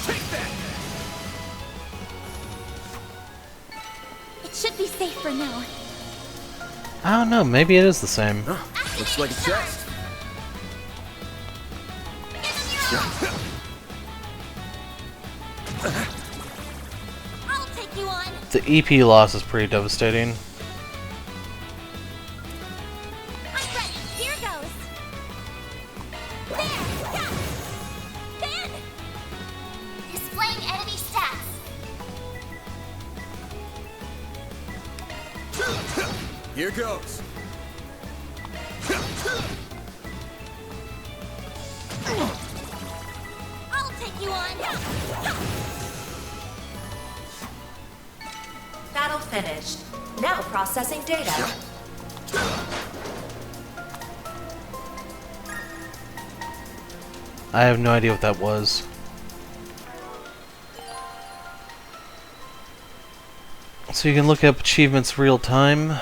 Take that. It should be safe for now. I don't know, maybe it is the same. Looks like a chest. I'll take you on. The EP loss is pretty devastating. I'm ready. Here goes. There. Yeah. Ben. Displaying enemy stats. Here goes. I'll take you on. Battle finished. Now processing data. I have no idea what that was. So you can look up achievements real time.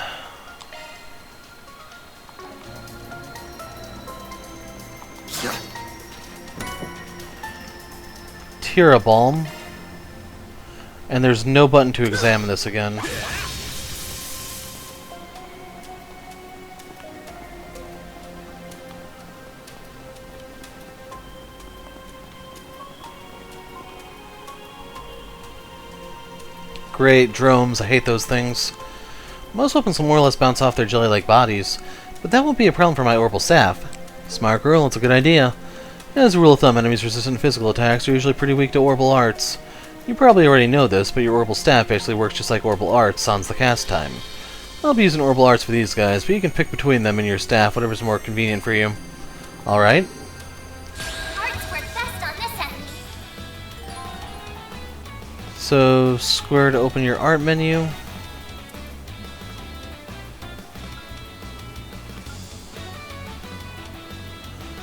Tira Balm. And there's no button to examine this again. Great, drones, I hate those things. Most weapons will more or less bounce off their jelly-like bodies, but that won't be a problem for my orbital staff. Smart girl, it's a good idea. As a rule of thumb, enemies resistant to physical attacks are usually pretty weak to orbital arts. You probably already know this, but your orbital staff basically works just like orbital arts sans the cast time. I'll be using orbital arts for these guys, but you can pick between them and your staff, whatever's more convenient for you. Alright? Arts work best on this enemy. So, square to open your art menu.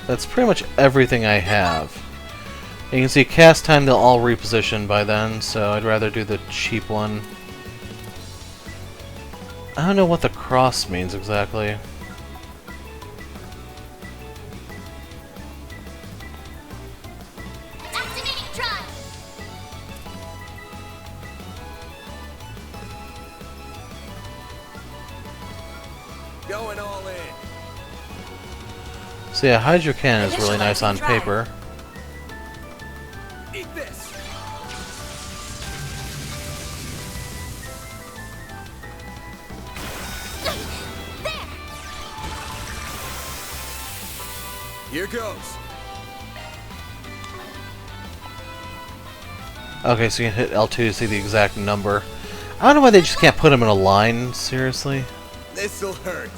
That's pretty much everything I have. You can see cast time, they'll all reposition by then, so I'd rather do the cheap one. I don't know what the cross means exactly. Going all in. So yeah, Hydro Cannon is really nice on paper. Eat this. Here goes. Okay, so you can hit L2 to see the exact number. I don't know why they just can't put them in a line, seriously. This'll hurt.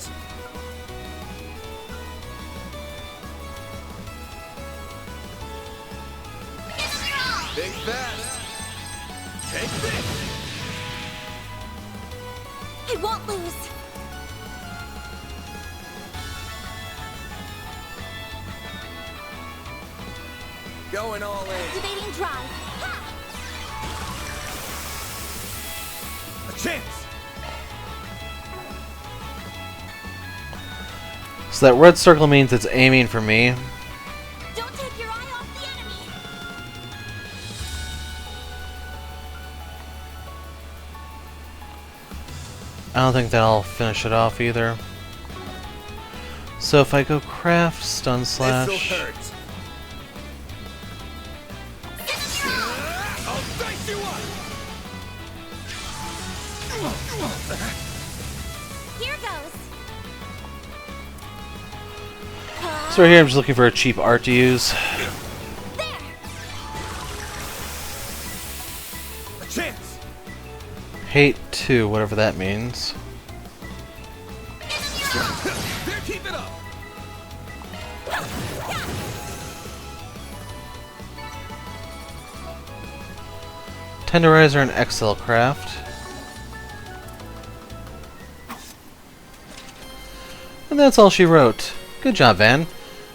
Think fast. Take this. I won't lose. Going all in. Activating drive. A chance. So that red circle means it's aiming for me. Don't take your eye off the enemy. I don't think that'll finish it off either. So if I go craft, stun slash. This'll hurt. I'll dice you up. Here goes. So right here I'm just looking for a cheap art to use. There. A chance. Hate 2, whatever that means. There, keep it up. Tenderizer and Excel craft. And that's all she wrote. Good job, Van.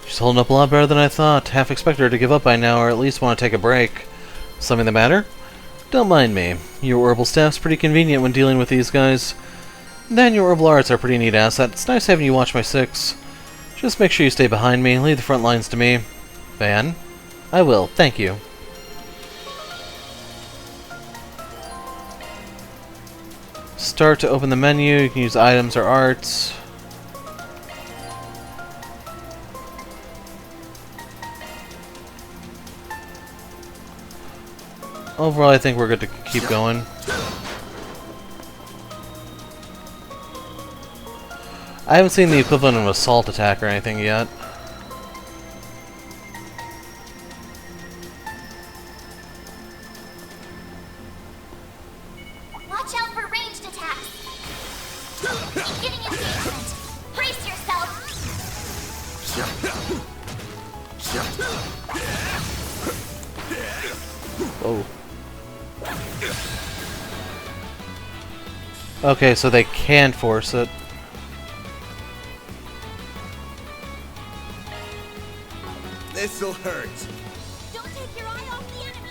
She's holding up a lot better than I thought. Half expected her to give up by now, or at least want to take a break. Something the matter? Don't mind me. Your herbal staff's pretty convenient when dealing with these guys. Then your herbal arts are a pretty neat asset. It's nice having you watch my 6. Just make sure you stay behind me. Leave the front lines to me. Van? I will. Thank you. Start to open the menu. You can use items or arts. Overall, I think we're good to keep going. I haven't seen the equivalent of an assault attack or anything yet. Watch out for ranged attacks. Keep getting engagement. Brace yourself. Whoa. Okay, so they can force it. This'll hurt. Don't take your eye off the enemy.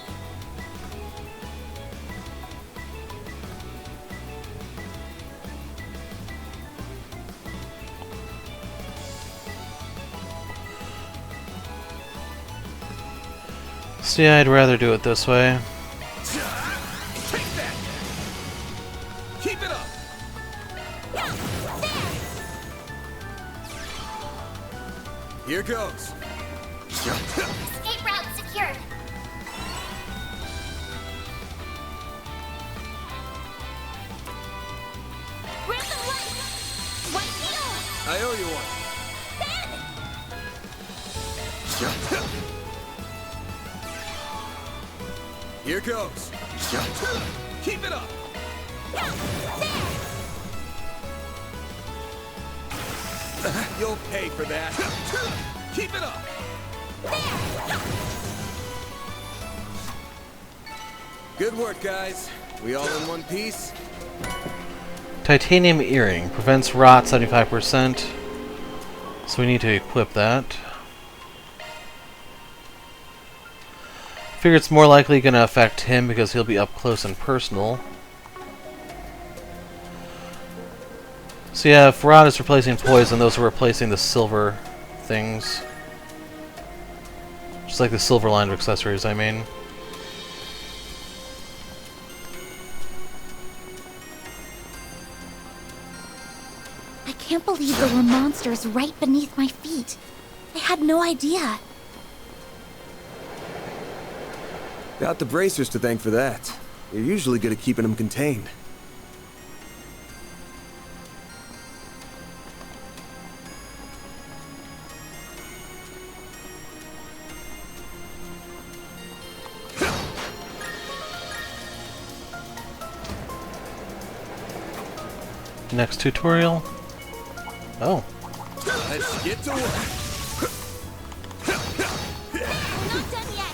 See, I'd rather do it this way. Take that. Keep it up. Here goes. Escape route secured. Random light. White needle. I owe you one. Here goes. Keep it up. You'll pay for that. Keep it up. Good work, guys. We all in one piece? Titanium earring. Prevents rot 75%. So we need to equip that. Figure it's more likely going to affect him because he'll be up close and personal. So yeah, if rot is replacing poison, those are replacing the silver things. Just like the silver line of accessories, I mean. I I can't believe there were monsters right beneath my feet. I had no idea. Got the bracers to thank for that. You're usually good at keeping them contained. Next tutorial. Oh. Let's get to work. We're not done yet.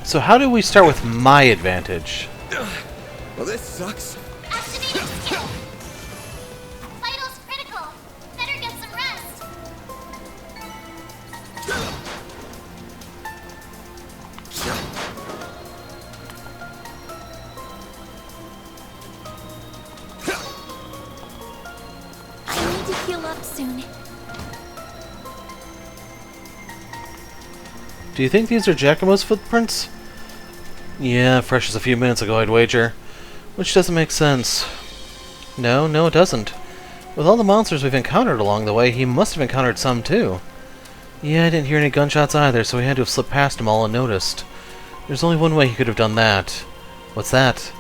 So how do we start with my advantage? Well, this sucks. Activating skill. Vitals critical. Better get some rest. I need to heal up soon. Do you think these are Giacomo's footprints? Yeah, fresh as a few minutes ago, I'd wager. Which doesn't make sense. No, it doesn't. With all the monsters we've encountered along the way, he must have encountered some too. Yeah, I didn't hear any gunshots either, so he had to have slipped past them all unnoticed. There's only one way he could have done that. What's that?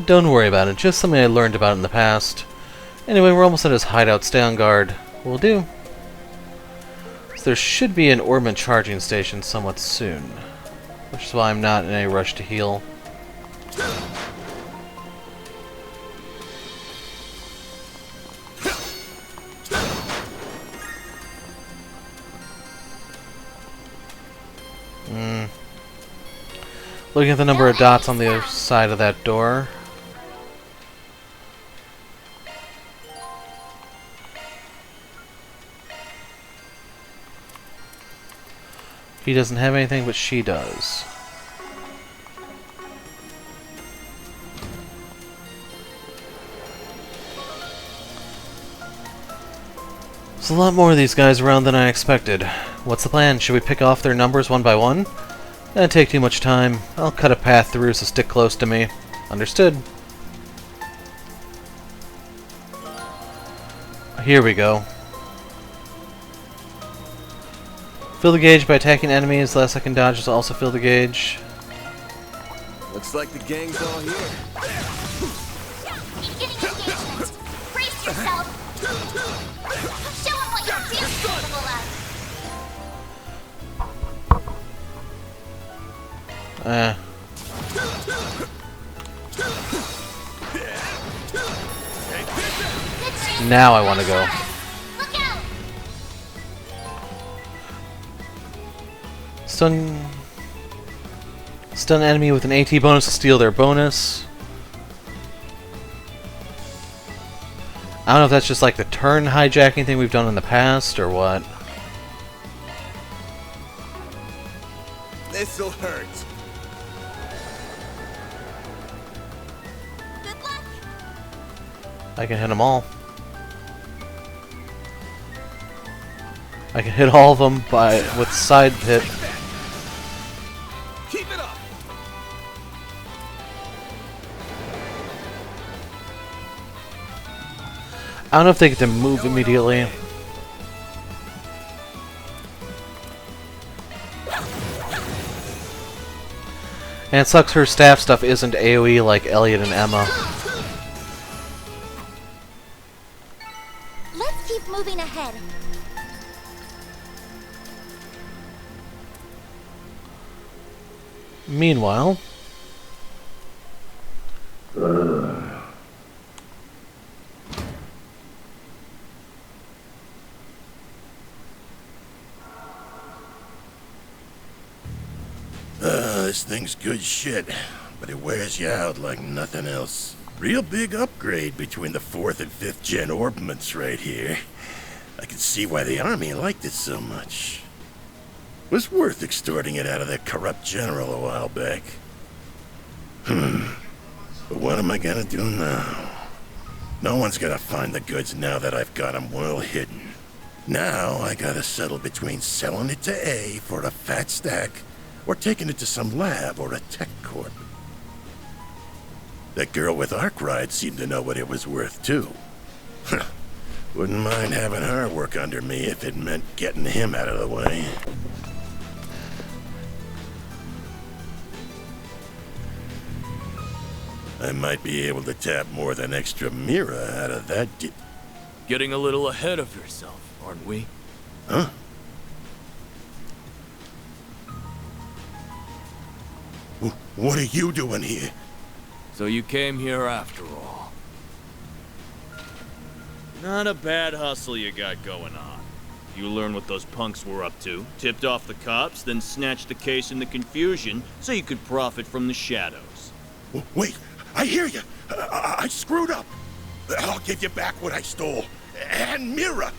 Don't worry about it, just something I learned about in the past. Anyway, we're almost at his hideout. Stay on guard. Will do. So there should be an orbment charging station somewhat soon, which is why I'm not in a rush to heal. Looking at the number of dots on the other side of that door. He doesn't have anything, but she does. There's a lot more of these guys around than I expected. What's the plan? Should we pick off their numbers one by one? That'd take too much time. I'll cut a path through, so stick close to me. Understood. Here we go. Fill the gauge by attacking enemies. The less I can dodge is also fill the gauge. Looks like the gang's all here. Beginning engagement. Brace yourself. Show him what you're capable of. Now I want to go. Look out! Stun enemy with an AT bonus to steal their bonus. I don't know if that's just like the turn hijacking thing we've done in the past or what. This'll hurt. Good luck. I can hit them all. I can hit all of them with side hit. Keep it up. I don't know if they get to move immediately. And it sucks her staff stuff isn't AoE like Elliot and Emma. Let's keep moving ahead. Meanwhile, this thing's good shit, but it wears you out like nothing else. Real big upgrade between the 4th and 5th gen orbments right here. I can see why the army liked it so much. Was worth extorting it out of that corrupt general a while back. But what am I gonna do now? No one's gonna find the goods now that I've got them well hidden. Now I gotta settle between selling it to A for a fat stack or taken it to some lab or a tech corp. That girl with Arkwright seemed to know what it was worth, too. Wouldn't mind having her work under me if it meant getting him out of the way. I might be able to tap more than extra Mira out of that Getting a little ahead of yourself, aren't we? Huh? What are you doing here? So you came here after all. Not a bad hustle you got going on. You learned what those punks were up to, tipped off the cops, then snatched the case in the confusion so you could profit from the shadows. Wait, I hear you. I screwed up. I'll give you back what I stole. And Mira.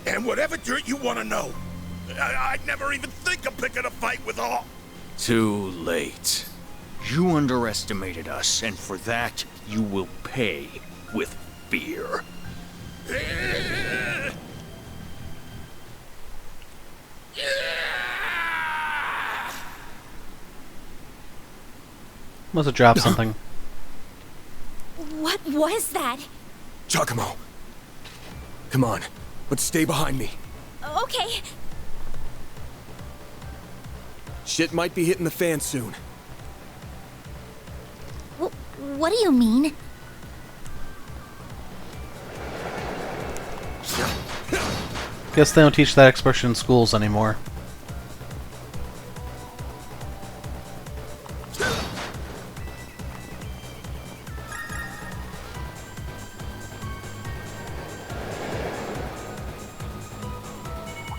And whatever dirt you want to know. I'd never even think of picking a fight with all. Too late. You underestimated us, and for that, you will pay with fear. Must have dropped something. What was that? Giacomo. Come on, but stay behind me. Okay. Shit might be hitting the fan soon. What do you mean? Guess they don't teach that expression in schools anymore.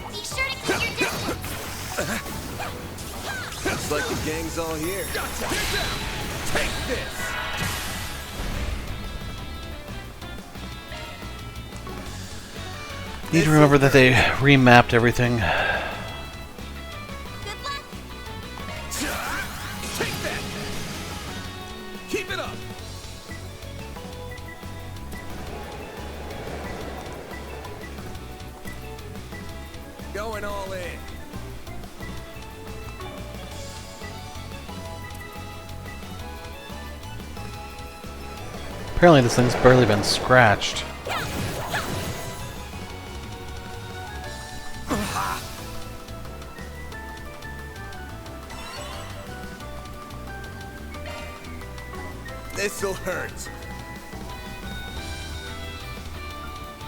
Be sure to keep your distance. Looks like the gang's all here. Gotcha! Take this! Need to remember that they remapped everything. Good luck. Take that! Keep it up! Going all in. Apparently this thing's barely been scratched. This'll hurt.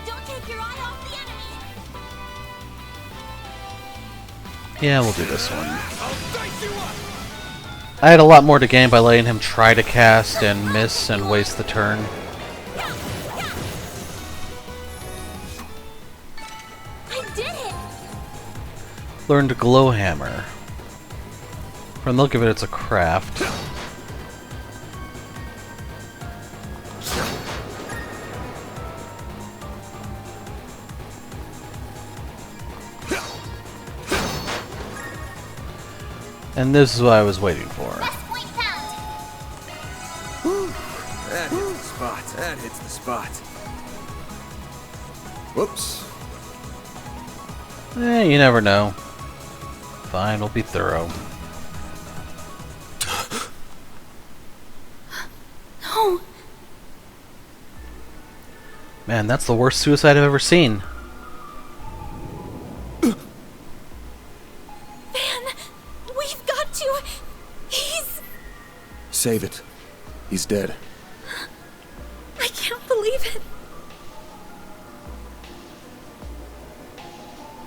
Don't take your eye off the enemy. Yeah, we'll do this one. I'll dice you up! I had a lot more to gain by letting him try to cast and miss and waste the turn. I did it. Learned Glowhammer. From the look of it, it's a craft. And this is what I was waiting for. Best point found. That hits the spot. That hits the spot. Whoops. You never know. Fine, we'll be thorough. No. Man, that's the worst suicide I've ever seen. Save it. He's dead. I can't believe it.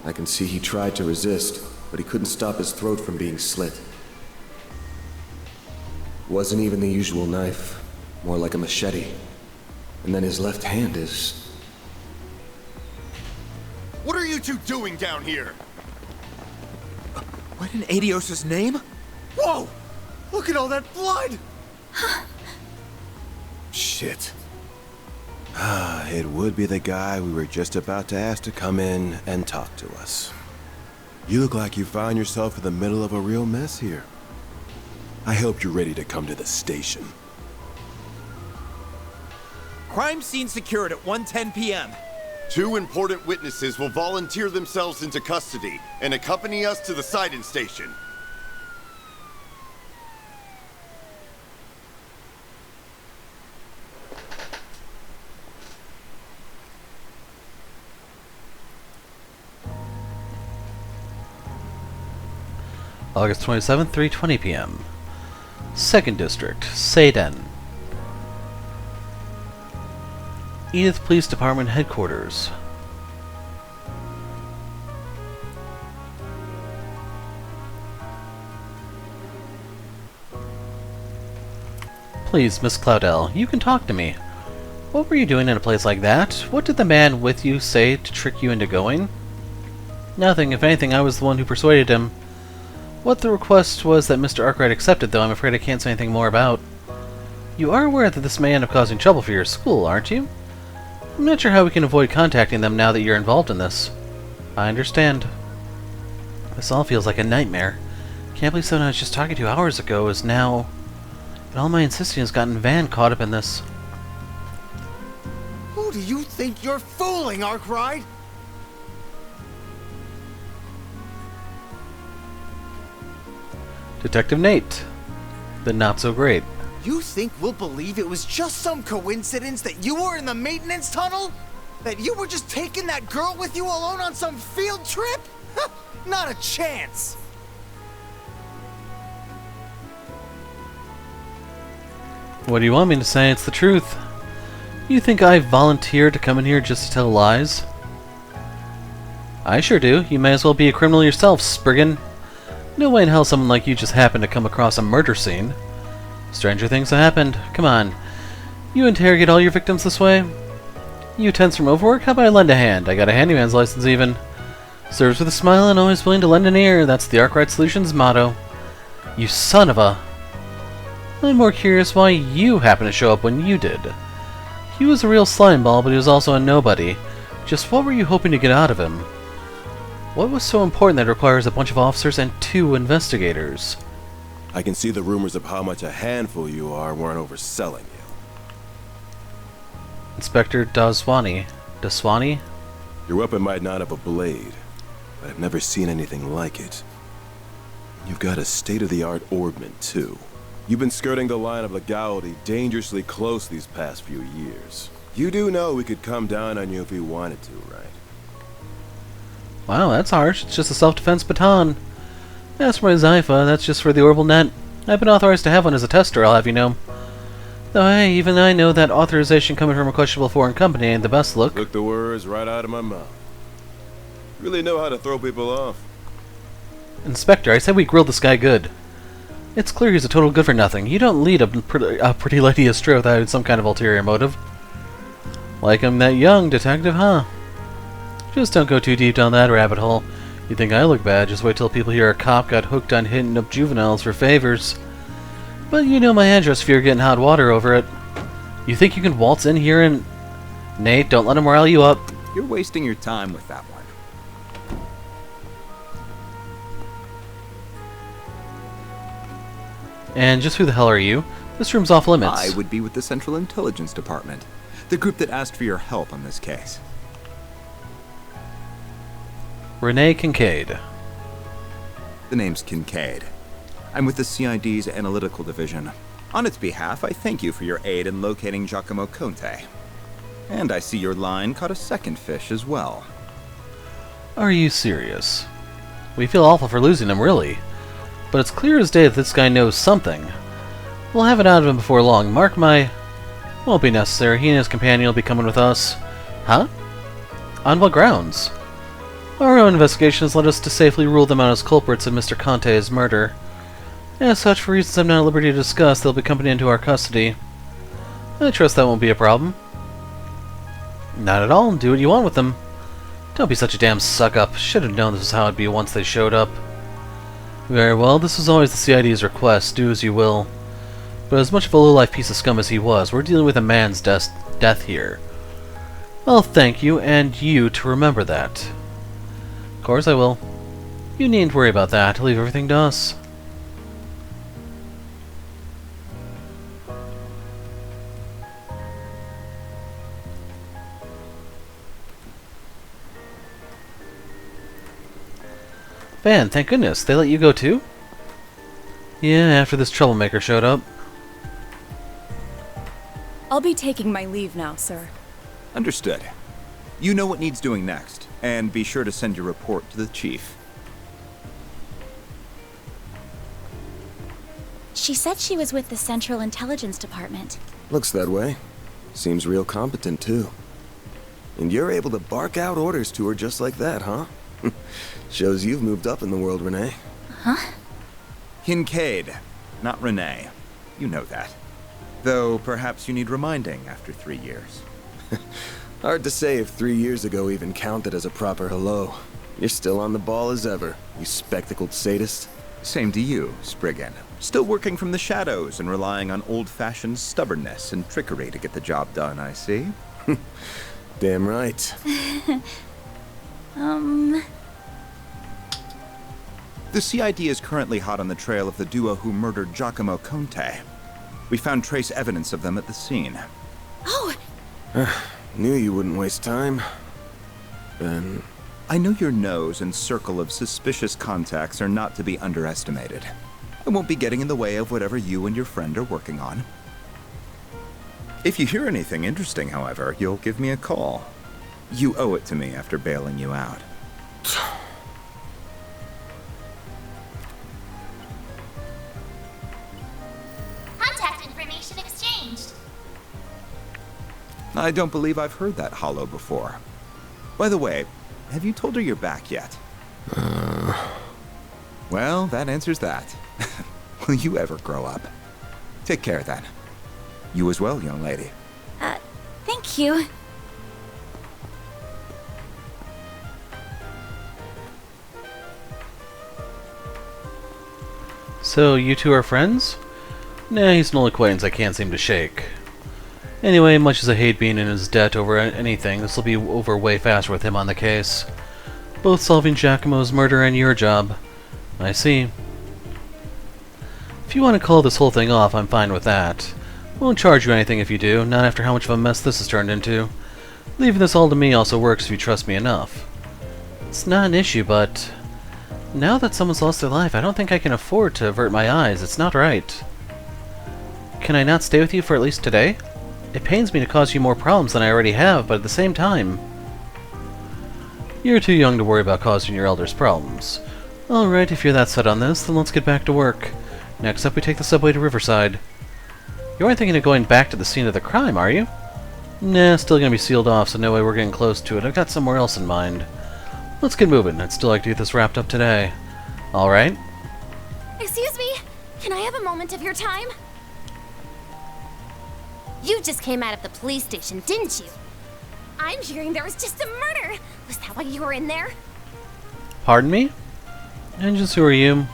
I can see he tried to resist, but he couldn't stop his throat from being slit. Wasn't even the usual knife, more like a machete. And then his left hand is... What are you two doing down here? What in Adios' name? Whoa! Look at all that blood! Shit. It would be the guy we were just about to ask to come in and talk to us. You look like you found yourself in the middle of a real mess here. I hope you're ready to come to the station. Crime scene secured at 1:10 p.m. 2 important witnesses will volunteer themselves into custody and accompany us to the sighting station. August 27th, 3:20 p.m. 2nd District, Seiden. Edith Police Department Headquarters. Please, Miss Cloudell, you can talk to me. What were you doing in a place like that? What did the man with you say to trick you into going? Nothing. If anything, I was the one who persuaded him. What the request was that Mr. Arkwright accepted, though, I'm afraid I can't say anything more about. You are aware that this may end up causing trouble for your school, aren't you? I'm not sure how we can avoid contacting them now that you're involved in this. I understand. This all feels like a nightmare. Can't believe someone I was just talking to hours ago is now... And all my insisting has gotten Van caught up in this. Who do you think you're fooling, Arkwright? Detective Nate. The not so great. You think we'll believe it was just some coincidence that you were in the maintenance tunnel? That you were just taking that girl with you alone on some field trip? Not a chance! What do you want me to say? It's the truth. You think I volunteered to come in here just to tell lies? I sure do. You may as well be a criminal yourself, Spriggan. No way in hell someone like you just happened to come across a murder scene. Stranger things have happened. Come on. You interrogate all your victims this way? You tense from overwork? How about I lend a hand? I got a handyman's license even. Serves with a smile and always willing to lend an ear. That's the Arkwright Solutions motto. You son of a... I'm more curious why you happened to show up when you did. He was a real slimeball, but he was also a nobody. Just what were you hoping to get out of him? What was so important that it requires a bunch of officers and 2 investigators? I can see the rumors of how much a handful you are weren't overselling you. Inspector Daswani. Daswani? Your weapon might not have a blade, but I've never seen anything like it. You've got a state-of-the-art orbment, too. You've been skirting the line of legality dangerously close these past few years. You do know we could come down on you if we wanted to, right? Wow, that's harsh. It's just a self-defense baton. As for my Zypha, that's just for the orbital net. I've been authorized to have one as a tester, I'll have you know. Though hey, even I know that authorization coming from a questionable foreign company ain't the best look. Took the words right out of my mouth. Really know how to throw people off. Inspector, I said we grilled this guy good. It's clear he's a total good-for-nothing. You don't lead a pretty lady astray without some kind of ulterior motive. Like I'm that young, detective, huh? Just don't go too deep down that rabbit hole. You think I look bad, just wait till people hear a cop got hooked on hitting up juveniles for favors. But you know my address if you're getting hot water over it. You think you can waltz in here and... Nate, don't let him rile you up. You're wasting your time with that one. And just who the hell are you? This room's off limits. I would be with the Central Intelligence Department, the group that asked for your help on this case. Renee Kincaid. The name's Kincaid. I'm with the CID's Analytical Division. On its behalf, I thank you for your aid in locating Giacomo Conte. And I see your line caught a second fish as well. Are you serious? We feel awful for losing him, really. But it's clear as day that this guy knows something. We'll have it out of him before long. Mark my... Won't be necessary. He and his companion will be coming with us. Huh? On what grounds? Our own investigation has led us to safely rule them out as culprits in Mr. Conte's murder. As such, for reasons I'm not at liberty to discuss, they'll be coming into our custody. I trust that won't be a problem. Not at all. Do what you want with them. Don't be such a damn suck-up. Should have known this was how it'd be once they showed up. Very well, this was always the CID's request. Do as you will. But as much of a low-life piece of scum as he was, we're dealing with a man's death here. Well, thank you, and you to remember that. Of course I will. You needn't worry about that. I'll leave everything to us. Van, thank goodness. They let you go too? Yeah, after this troublemaker showed up. I'll be taking my leave now, sir. Understood. You know what needs doing next, and be sure to send your report to the chief. She said she was with the Central Intelligence Department. Looks that way. Seems real competent, too. And you're able to bark out orders to her just like that, huh? Shows you've moved up in the world, Renee. Huh? Kincaid, not Renee. You know that. Though perhaps you need reminding after 3 years. Hard to say if 3 years ago even counted as a proper hello. You're still on the ball as ever, you spectacled sadist. Same to you, Spriggan. Still working from the shadows and relying on old-fashioned stubbornness and trickery to get the job done, I see. Damn right. The CID is currently hot on the trail of the duo who murdered Giacomo Conte. We found trace evidence of them at the scene. Oh! Knew you wouldn't waste time. Ben... I know your nose and circle of suspicious contacts are not to be underestimated. I won't be getting in the way of whatever you and your friend are working on. If you hear anything interesting, however, you'll give me a call. You owe it to me after bailing you out. Contact information exchanged. I don't believe I've heard that hollow before. By the way, have you told her you're back yet? Well, that answers that. Will you ever grow up? Take care then. You as well, young lady. Thank you. So, you two are friends? Nah, he's an old acquaintance I can't seem to shake. Anyway, much as I hate being in his debt over anything, this will be over way faster with him on the case. Both solving Giacomo's murder and your job. I see. If you want to call this whole thing off, I'm fine with that. Won't charge you anything if you do, not after how much of a mess this has turned into. Leaving this all to me also works if you trust me enough. It's not an issue, but... now that someone's lost their life, I don't think I can afford to avert my eyes. It's not right. Can I not stay with you for at least today? It pains me to cause you more problems than I already have, but at the same time... You're too young to worry about causing your elders problems. Alright, if you're that set on this, then let's get back to work. Next up, we take the subway to Riverside. You aren't thinking of going back to the scene of the crime, are you? Nah, still gonna be sealed off, so no way we're getting close to it. I've got somewhere else in mind. Let's get moving. I'd still like to get this wrapped up today. Alright? Excuse me? Can I have a moment of your time? You just came out of the police station, didn't you? I'm hearing there was just a murder. Was that why you were in there? Pardon me? And just who are you?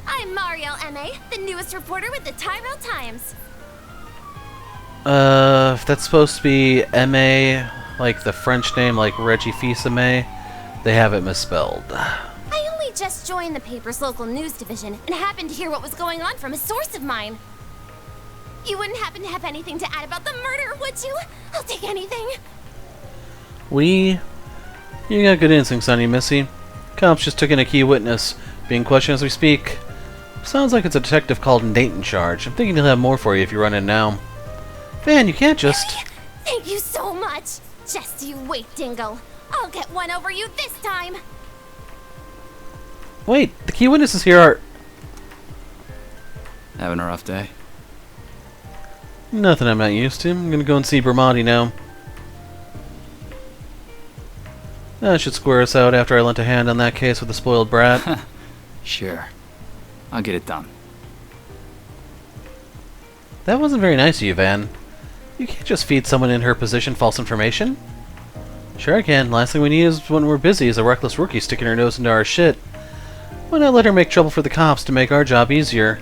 I'm Marielle M.A., the newest reporter with the Tyrell Times. If that's supposed to be M.A., like the French name, like Reggie Fils-Aimé, they have it misspelled. I only just joined the paper's local news division and happened to hear what was going on from a source of mine. You wouldn't happen to have anything to add about the murder, would you? I'll take anything. You got good instincts on you, Missy. Cops just took in a key witness, being questioned as we speak. Sounds like it's a detective called Nate in charge. I'm thinking he'll have more for you if you run in now. Van, you can't just... Really? Thank you so much. Just you wait, Dingle. I'll get one over you this time. Wait, the key witnesses here are... Having a rough day? Nothing I'm not used to. I'm gonna go and see Bramati now. That should square us out after I lent a hand on that case with the spoiled brat. Sure. I'll get it done. That wasn't very nice of you, Van. You can't just feed someone in her position false information. Sure I can. Last thing we need is when we're busy is a reckless rookie sticking her nose into our shit. Why not let her make trouble for the cops to make our job easier?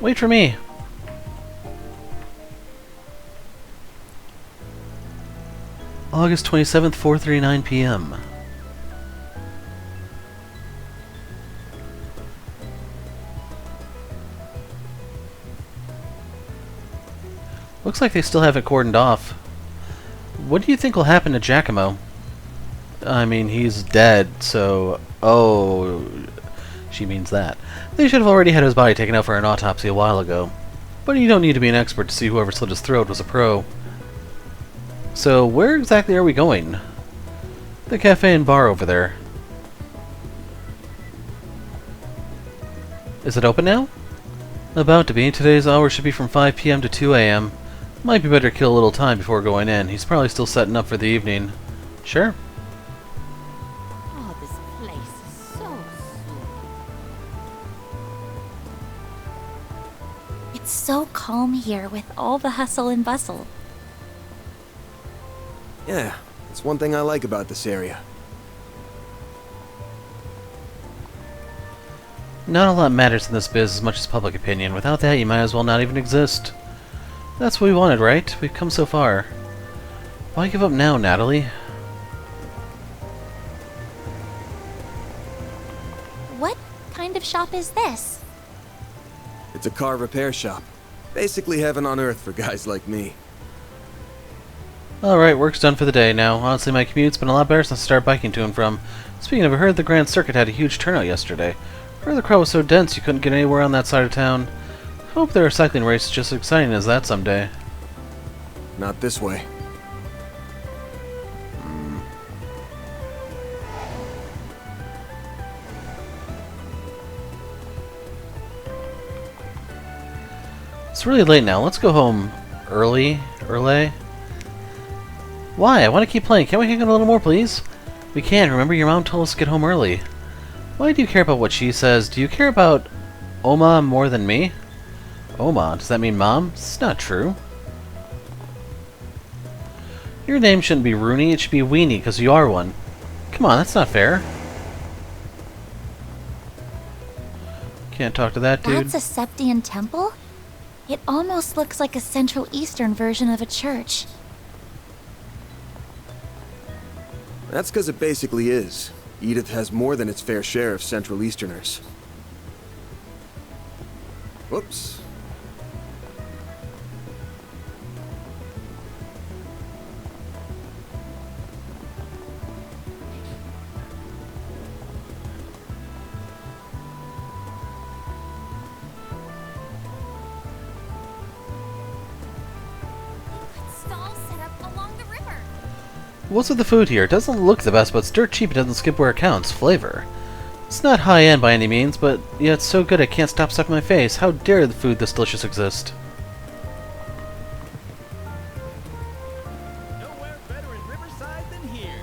Wait for me. August 27th, 4:39 p.m. Looks like they still have it cordoned off. What do you think will happen to Giacomo? I mean, he's dead, so... Oh, she means that. They should have already had his body taken out for an autopsy a while ago. But you don't need to be an expert to see whoever slit his throat was a pro. So, where exactly are we going? The cafe and bar over there. Is it open now? About to be. Today's hour should be from 5 p.m. to 2 a.m. Might be better to kill a little time before going in. He's probably still setting up for the evening. Sure. Oh, this place is so sweet. It's so calm here with all the hustle and bustle. Yeah, that's one thing I like about this area. Not a lot matters in this biz as much as public opinion. Without that, you might as well not even exist. That's what we wanted, right? We've come so far. Why give up now, Natalie? What kind of shop is this? It's a car repair shop. Basically heaven on earth for guys like me. Alright, work's done for the day now. Honestly, my commute's been a lot better since I started biking to and from. Speaking of, I heard the Grand Circuit had a huge turnout yesterday. I heard the crowd was so dense you couldn't get anywhere on that side of town. Hope their cycling race is just as exciting as that someday. Not this way. It's really late now. Let's go home early. Why? I want to keep playing. Can't we hang out a little more, please? We can. Remember, your mom told us to get home early. Why do you care about what she says? Do you care about Oma more than me? Oma? Does that mean mom? It's not true. Your name shouldn't be Rooney. It should be Weenie, because you are one. Come on, that's not fair. Can't talk to that dude. That's a Septian temple? It almost looks like a Central Eastern version of a church. That's because it basically is. Edith has more than its fair share of Central Easterners. Whoops. Stalls set up along the river. What's with the food here? It doesn't look the best, but it's dirt cheap. It doesn't skip where it counts. Flavor. It's not high-end by any means, but yeah, it's so good I can't stop sucking my face. How dare the food this delicious exist? Nowhere better in Riverside than here.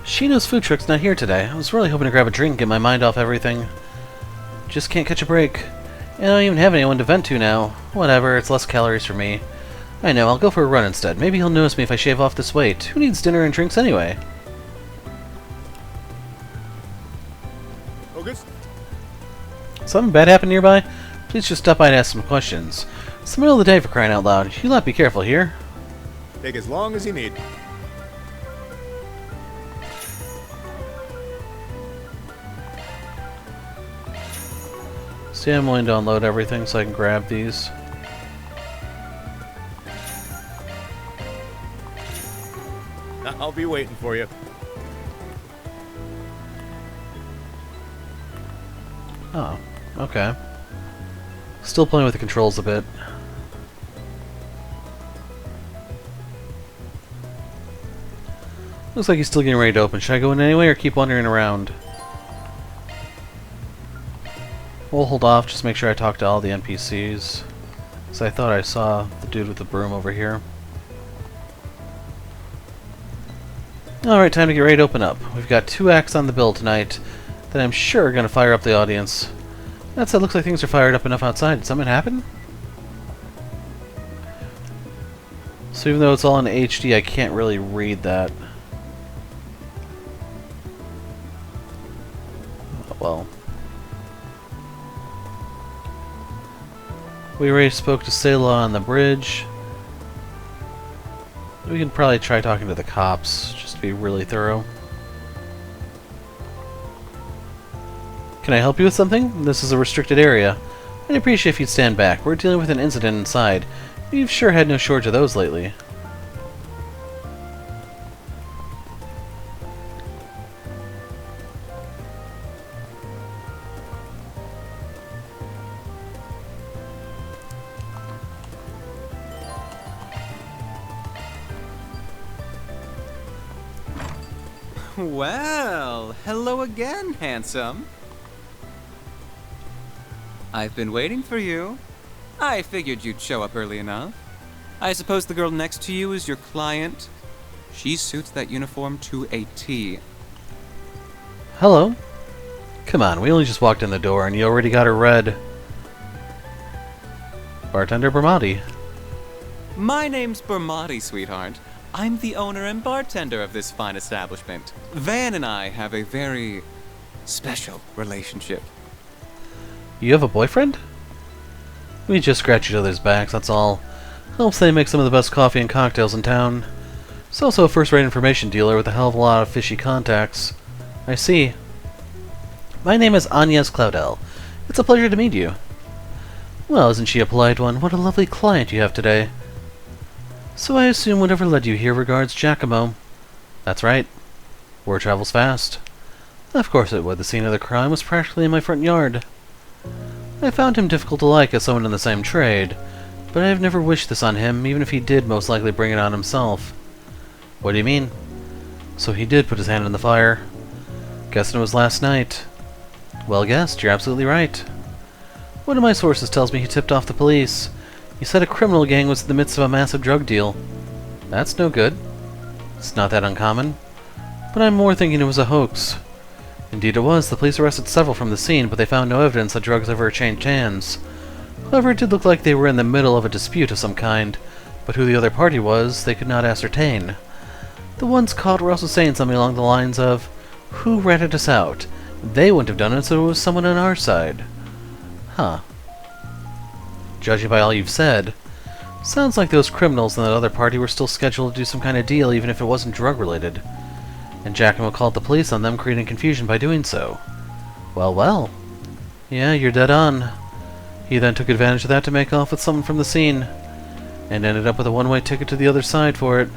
Shino's food truck's not here today. I was really hoping to grab a drink and get my mind off everything. Just can't catch a break. And I don't even have anyone to vent to now. Whatever, it's less calories for me. I know, I'll go for a run instead. Maybe he'll notice me if I shave off this weight. Who needs dinner and drinks anyway? Something bad happened nearby? Please just stop by and ask some questions. It's the middle of the day for crying out loud. You lot be careful here. Take as long as you need. See, I'm willing to unload everything so I can grab these. I'll be waiting for you. Oh, okay. Still playing with the controls a bit. Looks like he's still getting ready to open. Should I go in anyway or keep wandering around? We'll hold off, just make sure I talk to all the NPCs. So I thought I saw the dude with the broom over here. Alright, time to get ready to open up. We've got 2 acts on the bill tonight that I'm sure are going to fire up the audience. That said, looks like things are fired up enough outside. Did something happen? So even though it's all in HD, I can't really read that. Oh, well. We already spoke to Sayla on the bridge. We can probably try talking to the cops, just to be really thorough. Can I help you with something? This is a restricted area. I'd appreciate if you'd stand back. We're dealing with an incident inside. We've sure had no shortage of those lately. Well, hello again, handsome. I've been waiting for you. I figured you'd show up early enough. I suppose the girl next to you is your client? She suits that uniform to a T. Hello. Come on, we only just walked in the door and you already got her red. Bartender Bermati. My name's Bermati, sweetheart. I'm the owner and bartender of this fine establishment. Van and I have a very special relationship. You have a boyfriend? We just scratch each other's backs, that's all. Helps they make some of the best coffee and cocktails in town. He's also a first-rate information dealer with a hell of a lot of fishy contacts. I see. My name is Agnes Claudel. It's a pleasure to meet you. Well, isn't she a polite one? What a lovely client you have today. So I assume whatever led you here regards Giacomo. That's right. Word travels fast. Of course it would. The scene of the crime was practically in my front yard. I found him difficult to like as someone in the same trade, but I have never wished this on him, even if he did most likely bring it on himself. What do you mean? So he did put his hand in the fire. Guessing it was last night. Well guessed, you're absolutely right. One of my sources tells me he tipped off the police. He said a criminal gang was in the midst of a massive drug deal. That's no good. It's not that uncommon. But I'm more thinking it was a hoax. Indeed it was. The police arrested several from the scene, but they found no evidence that drugs ever changed hands. However, it did look like they were in the middle of a dispute of some kind, but who the other party was, they could not ascertain. The ones caught were also saying something along the lines of, "Who ratted us out? They wouldn't have done it, so it was someone on our side." Huh. Judging by all you've said, sounds like those criminals in that other party were still scheduled to do some kind of deal even if it wasn't drug-related. And Giacomo called the police on them, creating confusion by doing so. Well, well. Yeah, you're dead on. He then took advantage of that to make off with someone from the scene, and ended up with a one-way ticket to the other side for it.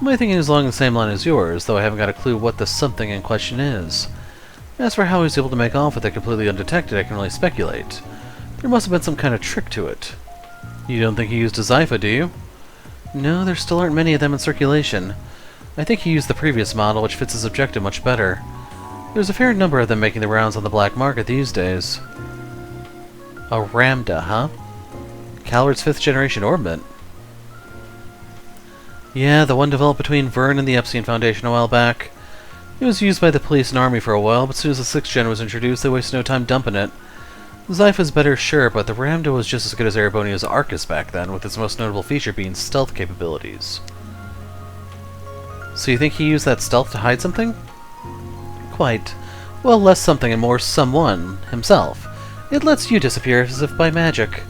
My thinking is along the same line as yours, though I haven't got a clue what the something in question is. As for how he was able to make off with it completely undetected, I can only speculate. There must have been some kind of trick to it. You don't think he used a Zypha, do you? No, there still aren't many of them in circulation. I think he used the previous model, which fits his objective much better. There's a fair number of them making the rounds on the black market these days. A Ramda, huh? Calvard's 5th generation orbment. Yeah, the one developed between Vern and the Epstein Foundation a while back. It was used by the police and army for a while, but as soon as the 6th gen was introduced, they wasted no time dumping it. Zypha's better, sure, but the Ramda was just as good as Erebonia's Arcus back then, with its most notable feature being stealth capabilities. So you think he used that stealth to hide something? Quite. Well, less something and more someone himself. It lets you disappear as if by magic.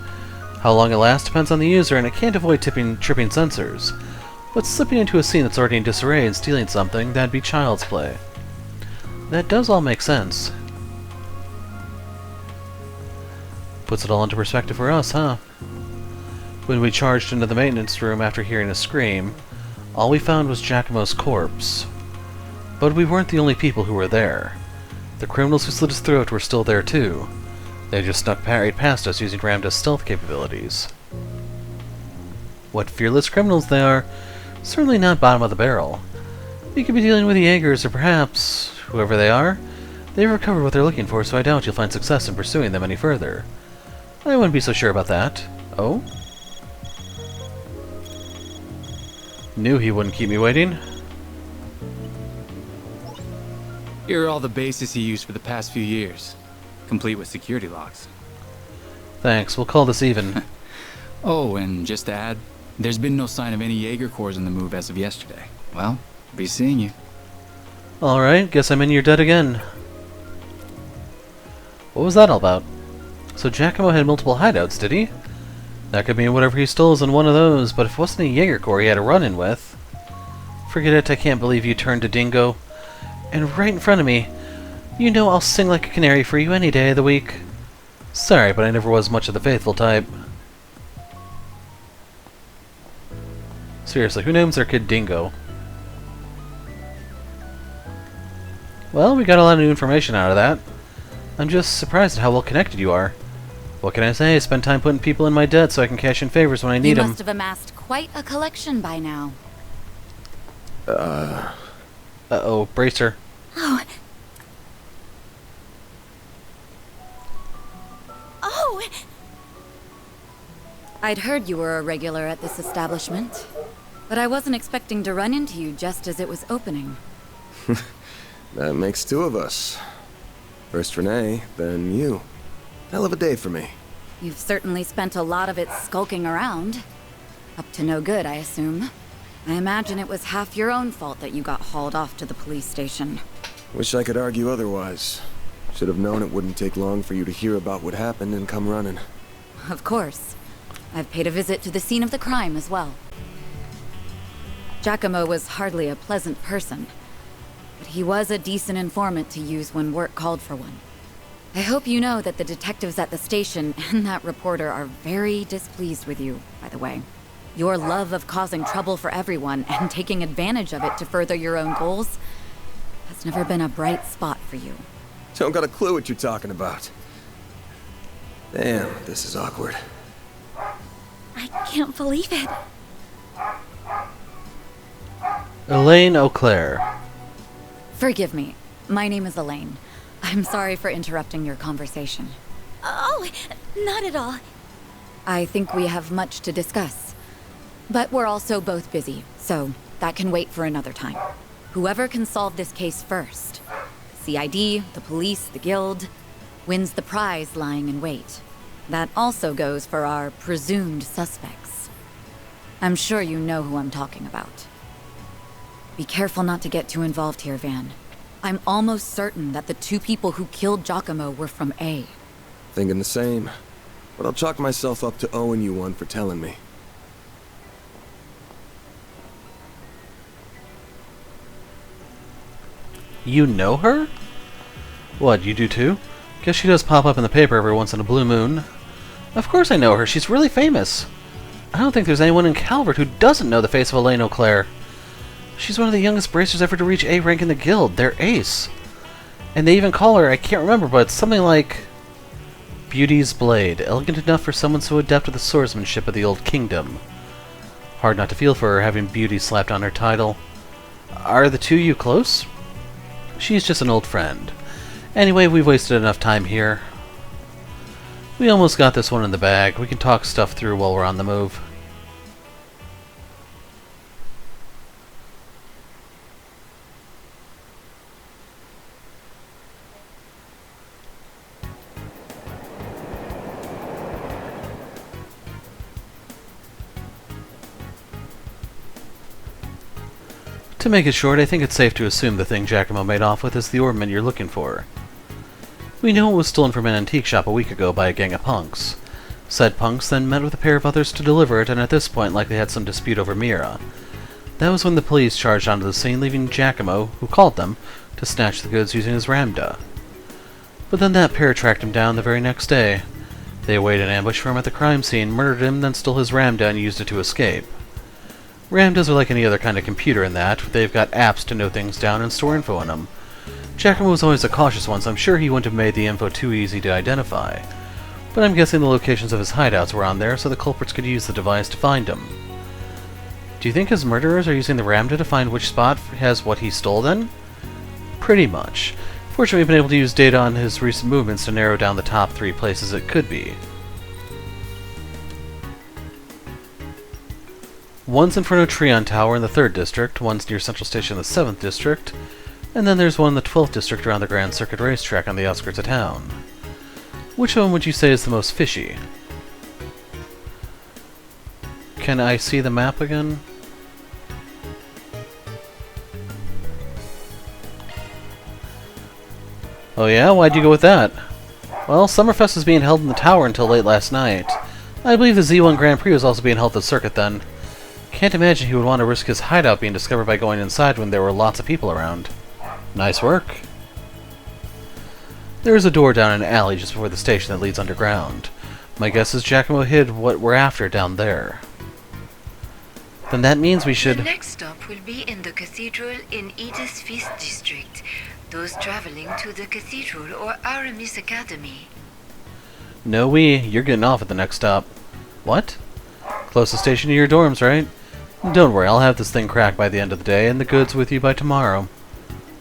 How long it lasts depends on the user, and it can't avoid tripping sensors. But slipping into a scene that's already in disarray and stealing something, that'd be child's play. That does all make sense. Puts it all into perspective for us, huh? When we charged into the maintenance room after hearing a scream, all we found was Giacomo's corpse. But we weren't the only people who were there. The criminals who slit his throat were still there too. They just snuck right past us using Ramda's stealth capabilities. What fearless criminals they are. Certainly not bottom of the barrel. You could be dealing with the Jaegers, or perhaps whoever they are. They've recovered what they're looking for, so I doubt you'll find success in pursuing them any further. I wouldn't be so sure about that. Oh? Knew he wouldn't keep me waiting. Here are all the bases he used for the past few years, complete with security locks. Thanks, we'll call this even. Oh, and just to add, there's been no sign of any Jaeger Corps in the move as of yesterday. Well, be seeing you. Alright, guess I'm in your debt again. What was that all about? So Giacomo had multiple hideouts, did he? That could mean whatever he stole is in one of those, but if it wasn't a Jaeger Corps he had a run-in with... Forget it, I can't believe you turned to Dingo. And right in front of me. You know I'll sing like a canary for you any day of the week. Sorry, but I never was much of the faithful type. Seriously, who names their kid Dingo? Well, we got a lot of new information out of that. I'm just surprised at how well connected you are. What can I say? I spend time putting people in my debt so I can cash in favors when I need them. You must have amassed quite a collection by now. Uh-oh, bracer. Oh. Oh! I'd heard you were a regular at this establishment, but I wasn't expecting to run into you just as it was opening. That makes two of us. First Renee, then you. Hell of a day for me. You've certainly spent a lot of it skulking around. Up to no good, I assume. I imagine it was half your own fault that you got hauled off to the police station. Wish I could argue otherwise. Should have known it wouldn't take long for you to hear about what happened and come running. Of course. I've paid a visit to the scene of the crime as well. Giacomo was hardly a pleasant person, but he was a decent informant to use when work called for one. I hope you know that the detectives at the station and that reporter are very displeased with you, by the way. Your love of causing trouble for everyone and taking advantage of it to further your own goals has never been a bright spot for you. Don't got a clue what you're talking about. Damn, this is awkward. I can't believe it. Elaine Auclair. Forgive me. My name is Elaine. I'm sorry for interrupting your conversation. Oh, not at all. I think we have much to discuss. But we're also both busy, so that can wait for another time. Whoever can solve this case first, CID, the police, the guild, wins the prize lying in wait. That also goes for our presumed suspects. I'm sure you know who I'm talking about. Be careful not to get too involved here, Van. I'm almost certain that the two people who killed Giacomo were from A. Thinking the same. But I'll chalk myself up to owing you one for telling me. You know her? What, you do too? Guess she does pop up in the paper every once in a blue moon. Of course I know her, she's really famous. I don't think there's anyone in Calvert who doesn't know the face of Elaine Auclair. She's one of the youngest bracers ever to reach A rank in the guild, their ace. And they even call her, I can't remember, but it's something like Beauty's Blade, elegant enough for someone so adept with the swordsmanship of the old kingdom. Hard not to feel for her having Beauty slapped on her title. Are the two you close? She's just an old friend. Anyway, we've wasted enough time here. We almost got this one in the bag. We can talk stuff through while we're on the move. To make it short, I think it's safe to assume the thing Giacomo made off with is the ornament you're looking for. We know it was stolen from an antique shop a week ago by a gang of punks. Said punks then met with a pair of others to deliver it, and at this point likely had some dispute over Mira. That was when the police charged onto the scene, leaving Giacomo, who called them, to snatch the goods using his ramda. But then that pair tracked him down the very next day. They awaited an ambush for him at the crime scene, murdered him, then stole his ramda and used it to escape. Ramdas are like any other kind of computer in that they've got apps to note things down and store info in them. Giacomo was always a cautious one, so I'm sure he wouldn't have made the info too easy to identify. But I'm guessing the locations of his hideouts were on there so the culprits could use the device to find him. Do you think his murderers are using the ramda to find which spot has what he stole then? Pretty much. Fortunately, we've been able to use data on his recent movements to narrow down the top 3 places it could be. One's in front of Treon Tower in the 3rd District, one's near Central Station in the 7th District, and then there's one in the 12th District around the Grand Circuit racetrack on the outskirts of town. Which one would you say is the most fishy? Can I see the map again? Oh yeah? Why'd you go with that? Well, Summerfest was being held in the tower until late last night. I believe the Z1 Grand Prix was also being held at the circuit then. Can't imagine he would want to risk his hideout being discovered by going inside when there were lots of people around. Nice work. There is a door down an alley just before the station that leads underground. My guess is Giacomo hid what we're after down there. Then that means we should... The next stop will be in the cathedral in Edith's 5th District. Those traveling to the cathedral or Aramis Academy. No, you're getting off at the next stop. What? Closest station to your dorms, right? Don't worry, I'll have this thing cracked by the end of the day, and the goods with you by tomorrow.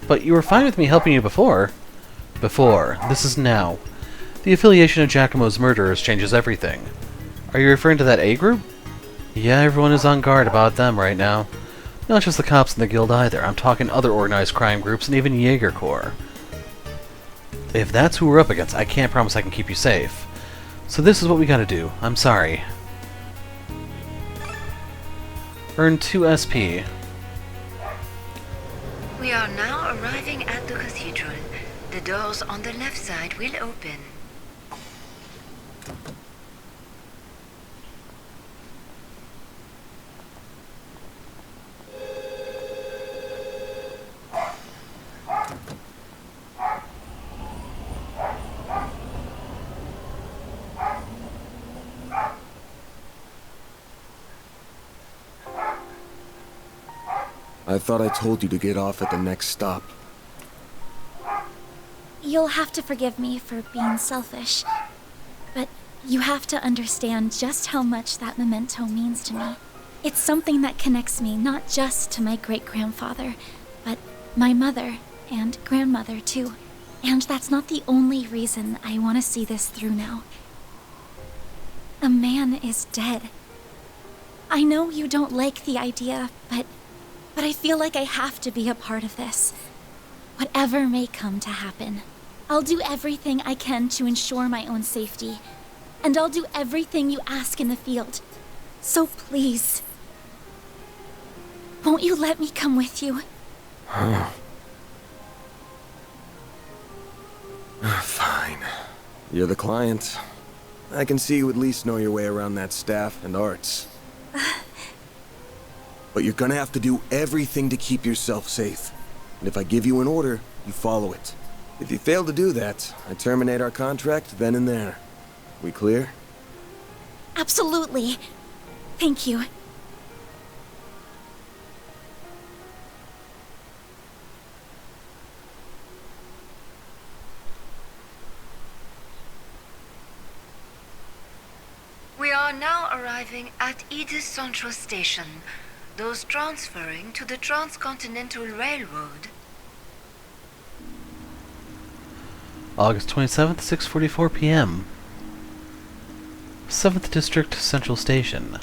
But you were fine with me helping you before. Before. This is now. The affiliation of Giacomo's murderers changes everything. Are you referring to that A group? Yeah, everyone is on guard about them right now. Not just the cops in the guild either. I'm talking other organized crime groups and even Jaeger Corps. If that's who we're up against, I can't promise I can keep you safe. So this is what we gotta do. I'm sorry. Earn 2 SP. We are now arriving at the cathedral. The doors on the left side will open. I thought I told you to get off at the next stop. You'll have to forgive me for being selfish, but you have to understand just how much that memento means to me. It's something that connects me not just to my great-grandfather, but my mother and grandmother too. And that's not the only reason I want to see this through now. A man is dead. I know you don't like the idea, but I feel like I have to be a part of this. Whatever may come to happen, I'll do everything I can to ensure my own safety. And I'll do everything you ask in the field. So please, won't you let me come with you? Fine. You're the client. I can see you at least know your way around that staff and arts. But you're gonna have to do everything to keep yourself safe. And if I give you an order, you follow it. If you fail to do that, I terminate our contract then and there. We clear? Absolutely. Thank you. We are now arriving at Edith Central Station. Those transferring to the Transcontinental Railroad. August 27th, 6:44 p.m. 7th District Central Station.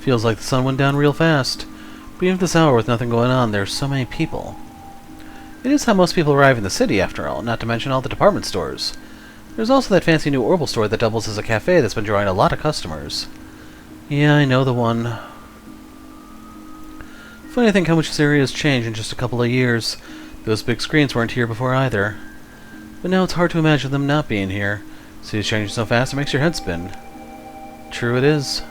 Feels like the sun went down real fast. But even at this hour with nothing going on, there's so many people. It is how most people arrive in the city, after all, not to mention all the department stores. There's also that fancy new Orbital store that doubles as a cafe that's been drawing a lot of customers. Yeah, I know the one. Funny to think how much this area has changed in just a couple of years. Those big screens weren't here before either. But now it's hard to imagine them not being here. City's changing so fast it makes your head spin. True it is.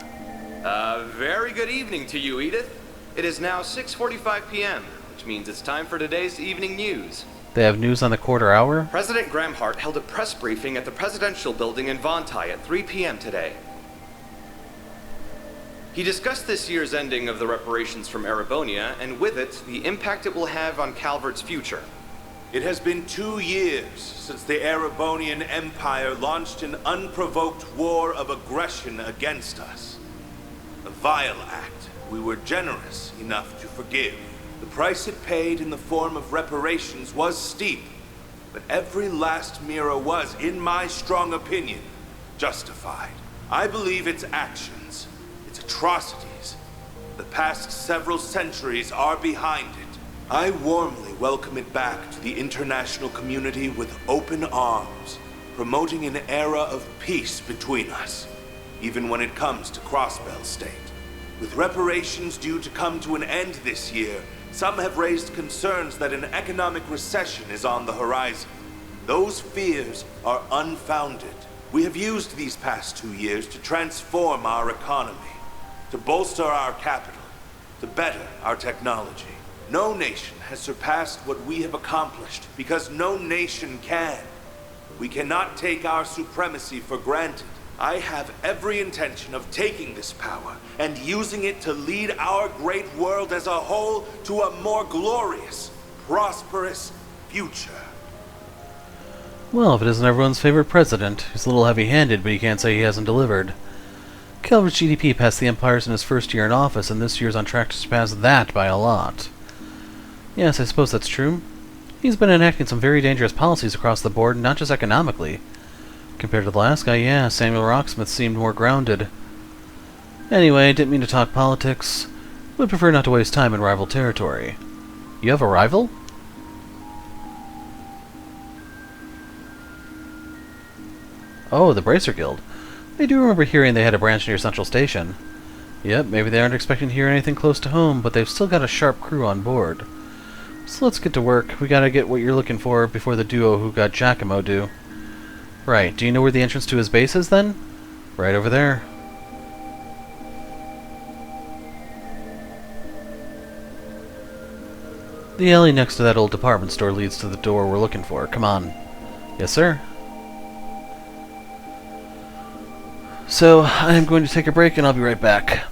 Very good evening to you, Edith. It is now 6:45 p.m., which means it's time for today's evening news. They have news on the quarter hour? President Gramhart held a press briefing at the Presidential Building in Vontai at 3 p.m. today. He discussed this year's ending of the reparations from Erebonia, and with it, the impact it will have on Calvert's future. It has been 2 years since the Erebonian Empire launched an unprovoked war of aggression against us. A vile act we were generous enough to forgive. The price it paid in the form of reparations was steep, but every last Mira was, in my strong opinion, justified. I believe its actions, its atrocities, the past several centuries are behind it. I warmly welcome it back to the international community with open arms, promoting an era of peace between us, even when it comes to Crossbell State. With reparations due to come to an end this year, some have raised concerns that an economic recession is on the horizon. Those fears are unfounded. We have used these past 2 years to transform our economy, to bolster our capital, to better our technology. No nation has surpassed what we have accomplished because no nation can. We cannot take our supremacy for granted. I have every intention of taking this power and using it to lead our great world as a whole to a more glorious, prosperous future. Well, if it isn't everyone's favorite president, he's a little heavy-handed, but you can't say he hasn't delivered. Calvert's GDP passed the Empire's in his first year in office, and this year's on track to surpass that by a lot. Yes, I suppose that's true. He's been enacting some very dangerous policies across the board, not just economically. Compared to the last guy, yeah, Samuel Rocksmith seemed more grounded. Anyway, didn't mean to talk politics. Would prefer not to waste time in rival territory. You have a rival? Oh, the Bracer Guild. I do remember hearing they had a branch near Central Station. Yep, maybe they aren't expecting to hear anything close to home, but they've still got a sharp crew on board. So let's get to work. We gotta get what you're looking for before the duo who got Giacomo do. Right, do you know where the entrance to his base is then? Right over there. The alley next to that old department store leads to the door we're looking for. Come on. Yes, sir? So, I'm going to take a break and I'll be right back.